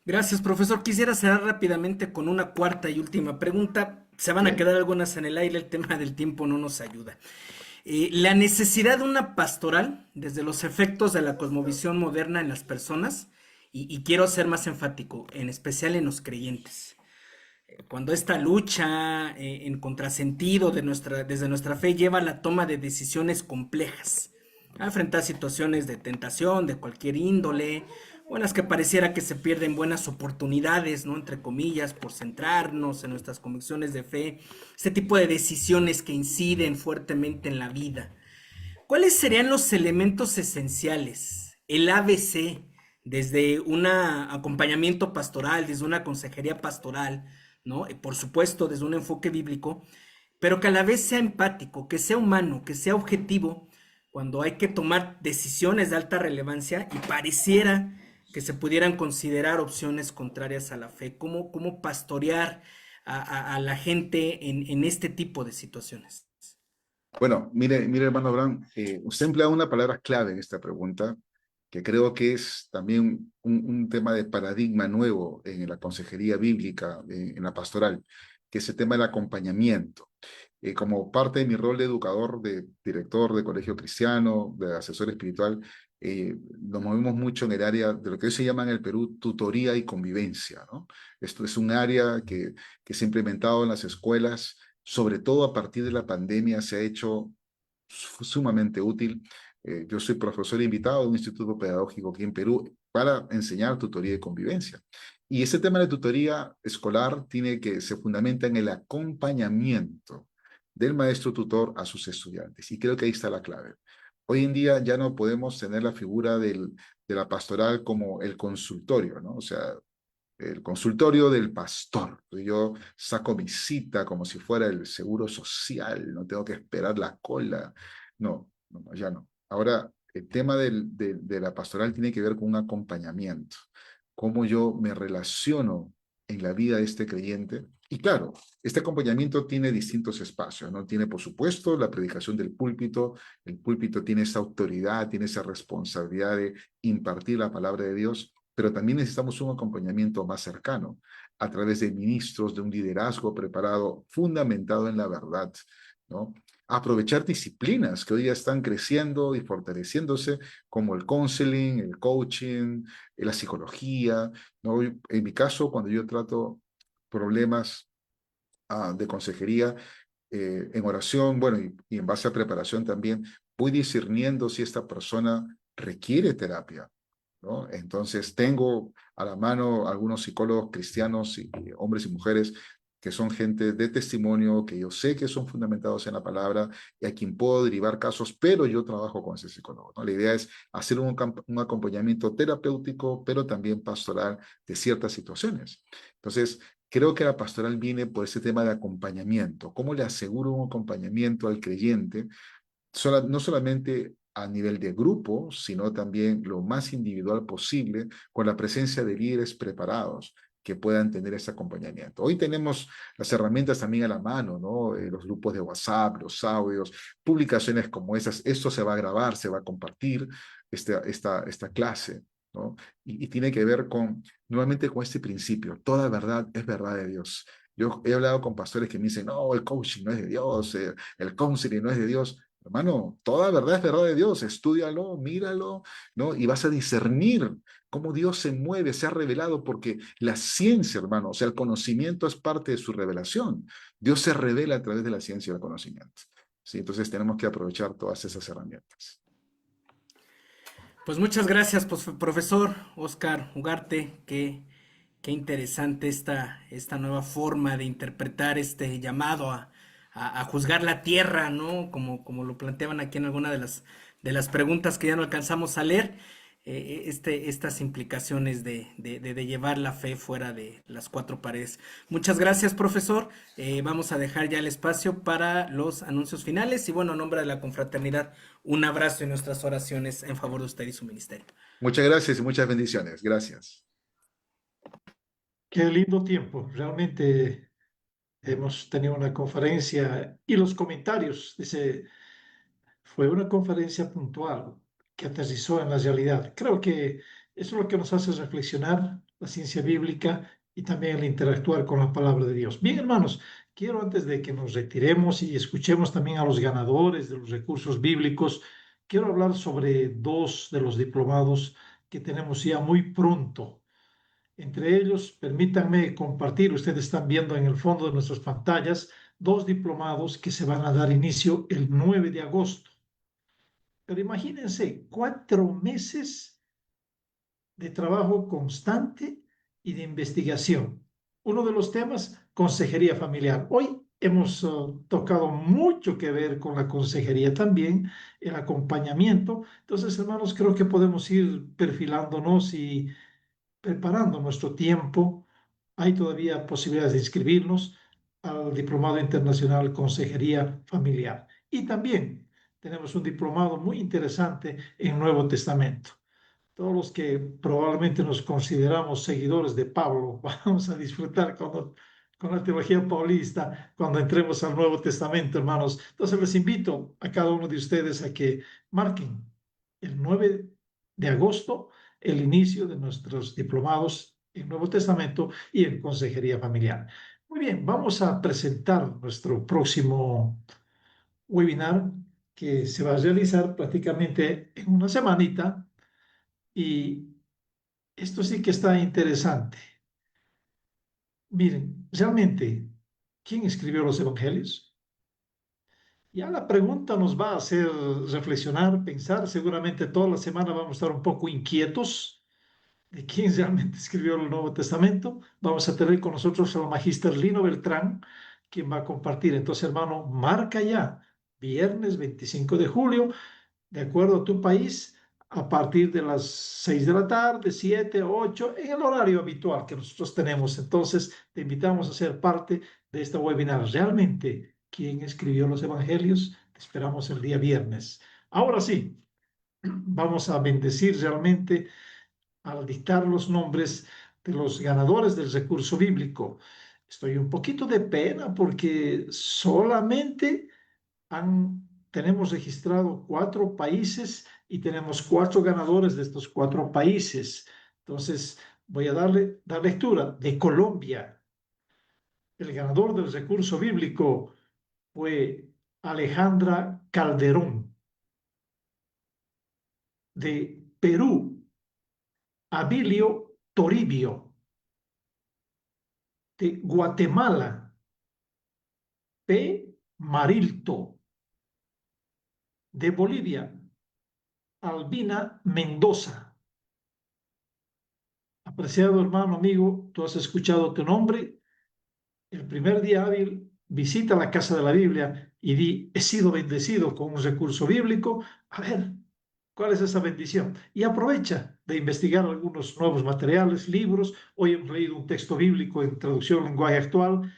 Gracias, profesor. Quisiera cerrar rápidamente con una cuarta y última pregunta. Se van a ¿Ok? quedar algunas en el aire, el tema del tiempo no nos ayuda. La necesidad de una pastoral desde los efectos de la cosmovisión moderna en las personas, y quiero ser más enfático, en especial en los creyentes. Cuando esta lucha en contrasentido desde nuestra fe lleva a la toma de decisiones complejas, a enfrentar situaciones de tentación de cualquier índole, o en las que pareciera que se pierden buenas oportunidades, ¿no? Entre comillas, por centrarnos en nuestras convicciones de fe, este tipo de decisiones que inciden fuertemente en la vida. ¿Cuáles serían los elementos esenciales? El ABC, desde un acompañamiento pastoral, desde una consejería pastoral, ¿no? Por supuesto, desde un enfoque bíblico, pero que a la vez sea empático, que sea humano, que sea objetivo, cuando hay que tomar decisiones de alta relevancia y pareciera que se pudieran considerar opciones contrarias a la fe. ¿Cómo pastorear a la gente en este tipo de situaciones? Bueno, mire, hermano Abraham, usted emplea una palabra clave en esta pregunta, que creo que es también un tema de paradigma nuevo en la consejería bíblica, en la pastoral, que es el tema del acompañamiento. Como parte de mi rol de educador, de director de colegio cristiano, de asesor espiritual, nos movemos mucho en el área de lo que hoy se llama en el Perú tutoría y convivencia, ¿no? Esto es un área que se ha implementado en las escuelas, sobre todo a partir de la pandemia, se ha hecho sumamente útil. Yo soy profesor invitado de un instituto pedagógico aquí en Perú para enseñar tutoría y convivencia. Y ese tema de tutoría escolar se fundamenta en el acompañamiento del maestro tutor a sus estudiantes. Y creo que ahí está la clave. Hoy en día ya no podemos tener la figura de la pastoral como el consultorio, ¿no? O sea, el consultorio del pastor. Yo saco mi cita como si fuera el seguro social, no tengo que esperar la cola. No, no, ya no. Ahora, el tema de la pastoral tiene que ver con un acompañamiento. Cómo yo me relaciono en la vida de este creyente Y claro, este acompañamiento tiene distintos espacios, ¿no? Tiene, por supuesto, la predicación del púlpito. El púlpito tiene esa autoridad, tiene esa responsabilidad de impartir la palabra de Dios, pero también necesitamos un acompañamiento más cercano a través de ministros, de un liderazgo preparado, fundamentado en la verdad, ¿no? Aprovechar disciplinas que hoy ya están creciendo y fortaleciéndose, como el counseling, el coaching, la psicología, ¿no? En mi caso, cuando yo trato problemas de consejería en oración, bueno, y en base a preparación también, voy discerniendo si esta persona requiere terapia, ¿no? Entonces, tengo a la mano algunos psicólogos cristianos, y hombres y mujeres, que son gente de testimonio, que yo sé que son fundamentados en la palabra y a quien puedo derivar casos, pero yo trabajo con ese psicólogo, ¿no? La idea es hacer un acompañamiento terapéutico, pero también pastoral de ciertas situaciones. Entonces, creo que la pastoral viene por ese tema de acompañamiento. ¿Cómo le aseguro un acompañamiento al creyente? No solamente a nivel de grupo, sino también lo más individual posible, con la presencia de líderes preparados que puedan tener ese acompañamiento. Hoy tenemos las herramientas también a la mano, ¿no? Los grupos de WhatsApp, los audios, publicaciones como esas. Esto se va a grabar, se va a compartir, esta clase, ¿no? Y tiene que ver nuevamente con este principio. Toda verdad es verdad de Dios. Yo he hablado con pastores que me dicen, no, el coaching no es de Dios, el counseling no es de Dios. Hermano, toda verdad es verdad de Dios, estúdialo, míralo, ¿no? Y vas a discernir cómo Dios se mueve, se ha revelado, porque la ciencia, hermano, o sea, el conocimiento es parte de su revelación. Dios se revela a través de la ciencia y el conocimiento. ¿Sí? Entonces tenemos que aprovechar todas esas herramientas. Pues muchas gracias, profesor Oscar Ugarte. Qué interesante esta nueva forma de interpretar este llamado a juzgar la tierra, ¿no? Como lo planteaban aquí en alguna de las preguntas que ya no alcanzamos a leer. Estas implicaciones de llevar la fe fuera de las cuatro paredes. Muchas gracias, profesor. Vamos a dejar ya el espacio para los anuncios finales y bueno, en nombre de la confraternidad, un abrazo y nuestras oraciones en favor de usted y su ministerio. Muchas gracias y muchas bendiciones. Gracias. Qué lindo tiempo. Realmente hemos tenido una conferencia y los comentarios. Fue una conferencia puntual que aterrizó en la realidad. Creo que eso es lo que nos hace reflexionar la ciencia bíblica y también el interactuar con la palabra de Dios. Bien, hermanos, quiero antes de que nos retiremos y escuchemos también a los ganadores de los recursos bíblicos, quiero hablar sobre dos de los diplomados que tenemos ya muy pronto. Entre ellos, permítanme compartir, ustedes están viendo en el fondo de nuestras pantallas, dos diplomados que se van a dar inicio el 9 de agosto. Pero imagínense, 4 meses de trabajo constante y de investigación. Uno de los temas, consejería familiar. Hoy hemos tocado mucho que ver con la consejería también, el acompañamiento. Entonces, hermanos, creo que podemos ir perfilándonos y preparando nuestro tiempo. Hay todavía posibilidades de inscribirnos al Diplomado Internacional Consejería Familiar. Y también tenemos un diplomado muy interesante en Nuevo Testamento. Todos los que probablemente nos consideramos seguidores de Pablo, vamos a disfrutar con la teología paulista cuando entremos al Nuevo Testamento, hermanos. Entonces les invito a cada uno de ustedes a que marquen el 9 de agosto el inicio de nuestros diplomados en Nuevo Testamento y en Consejería Familiar. Muy bien, vamos a presentar nuestro próximo webinar que se va a realizar prácticamente en una semanita y esto sí que está interesante. Miren, realmente, ¿quién escribió los evangelios? Ya la pregunta nos va a hacer reflexionar, pensar. Seguramente toda la semana vamos a estar un poco inquietos de quién realmente escribió el Nuevo Testamento. Vamos a tener con nosotros al magíster Lino Beltrán, quien va a compartir. Entonces, hermano, marca ya, viernes 25 de julio, de acuerdo a tu país, a partir de las 6 de la tarde, 7, 8, en el horario habitual que nosotros tenemos. Entonces, te invitamos a ser parte de este webinar. Realmente, ¿quién escribió los evangelios? Te esperamos el día viernes. Ahora sí, vamos a bendecir realmente al dictar los nombres de los ganadores del recurso bíblico. Estoy un poquito de pena porque solamente tenemos registrado 4 países y tenemos 4 ganadores de estos 4 países. Entonces, voy a dar lectura de Colombia. El ganador del recurso bíblico fue Alejandra Calderón. De Perú, Abilio Toribio. De Guatemala, P. Marilto. De Bolivia, Albina Mendoza. Apreciado hermano, amigo, tú has escuchado tu nombre. El primer día hábil, visita la casa de la Biblia y di, he sido bendecido con un recurso bíblico. A ver, ¿cuál es esa bendición? Y aprovecha de investigar algunos nuevos materiales, libros. Hoy hemos leído un texto bíblico en traducción al lenguaje actual.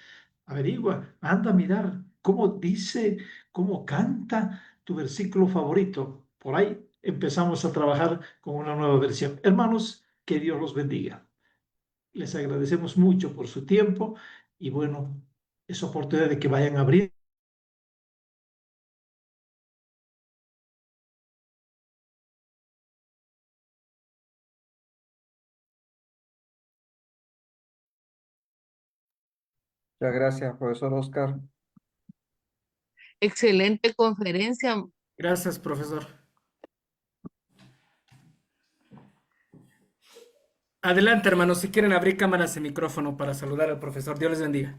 Averigua, anda a mirar cómo dice, cómo canta tu versículo favorito. Por ahí empezamos a trabajar con una nueva versión. Hermanos, que Dios los bendiga. Les agradecemos mucho por su tiempo y bueno, esa oportunidad de que vayan a abrir. Muchas gracias, profesor Oscar. Excelente conferencia. Gracias, profesor. Adelante, hermanos, si quieren abrir cámaras y micrófono para saludar al profesor. Dios les bendiga.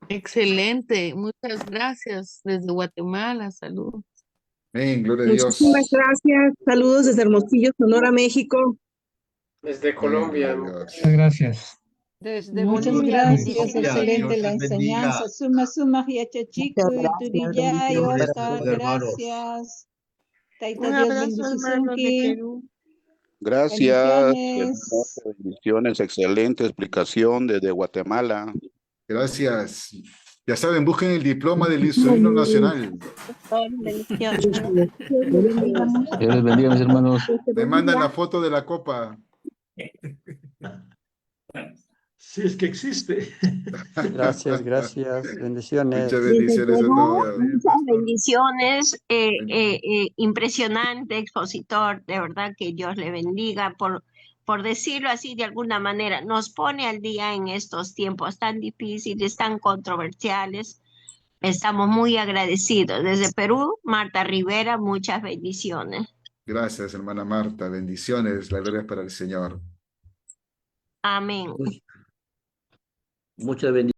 Excelente. Muchas gracias desde Guatemala. Saludos. Amén, gloria a Muchísimas Dios. gracias. Saludos desde Hermosillo, Sonora, México. Desde Amén, Colombia. gloria a Dios. Muchas gracias. Desde Muchas Bolivia, gracias, bendiciones. excelente Dios la les bendiga. enseñanza. Suma, suma, hiachachiku, Muchas gracias, turillay, bendiciones, Oscar, hermanos. gracias. Taita Un Dios abrazo, bendice hermanos de Sunki. Perú. Gracias, Bendiciones. bendiciones, excelente explicación desde Guatemala. Gracias. Ya saben, busquen el diploma del himno nacional. Bendiciones. Dios les bendiga, mis hermanos. Me mandan la foto de la copa. Si es que existe. Gracias, bendiciones. Muchas bendiciones a todos. Muchas bendiciones. Impresionante expositor. De verdad que Dios le bendiga por decirlo así de alguna manera. Nos pone al día en estos tiempos tan difíciles, tan controversiales. Estamos muy agradecidos. Desde Perú, Marta Rivera, muchas bendiciones. Gracias, hermana Marta. Bendiciones. La gloria es para el Señor. Amén. Muchas bendiciones.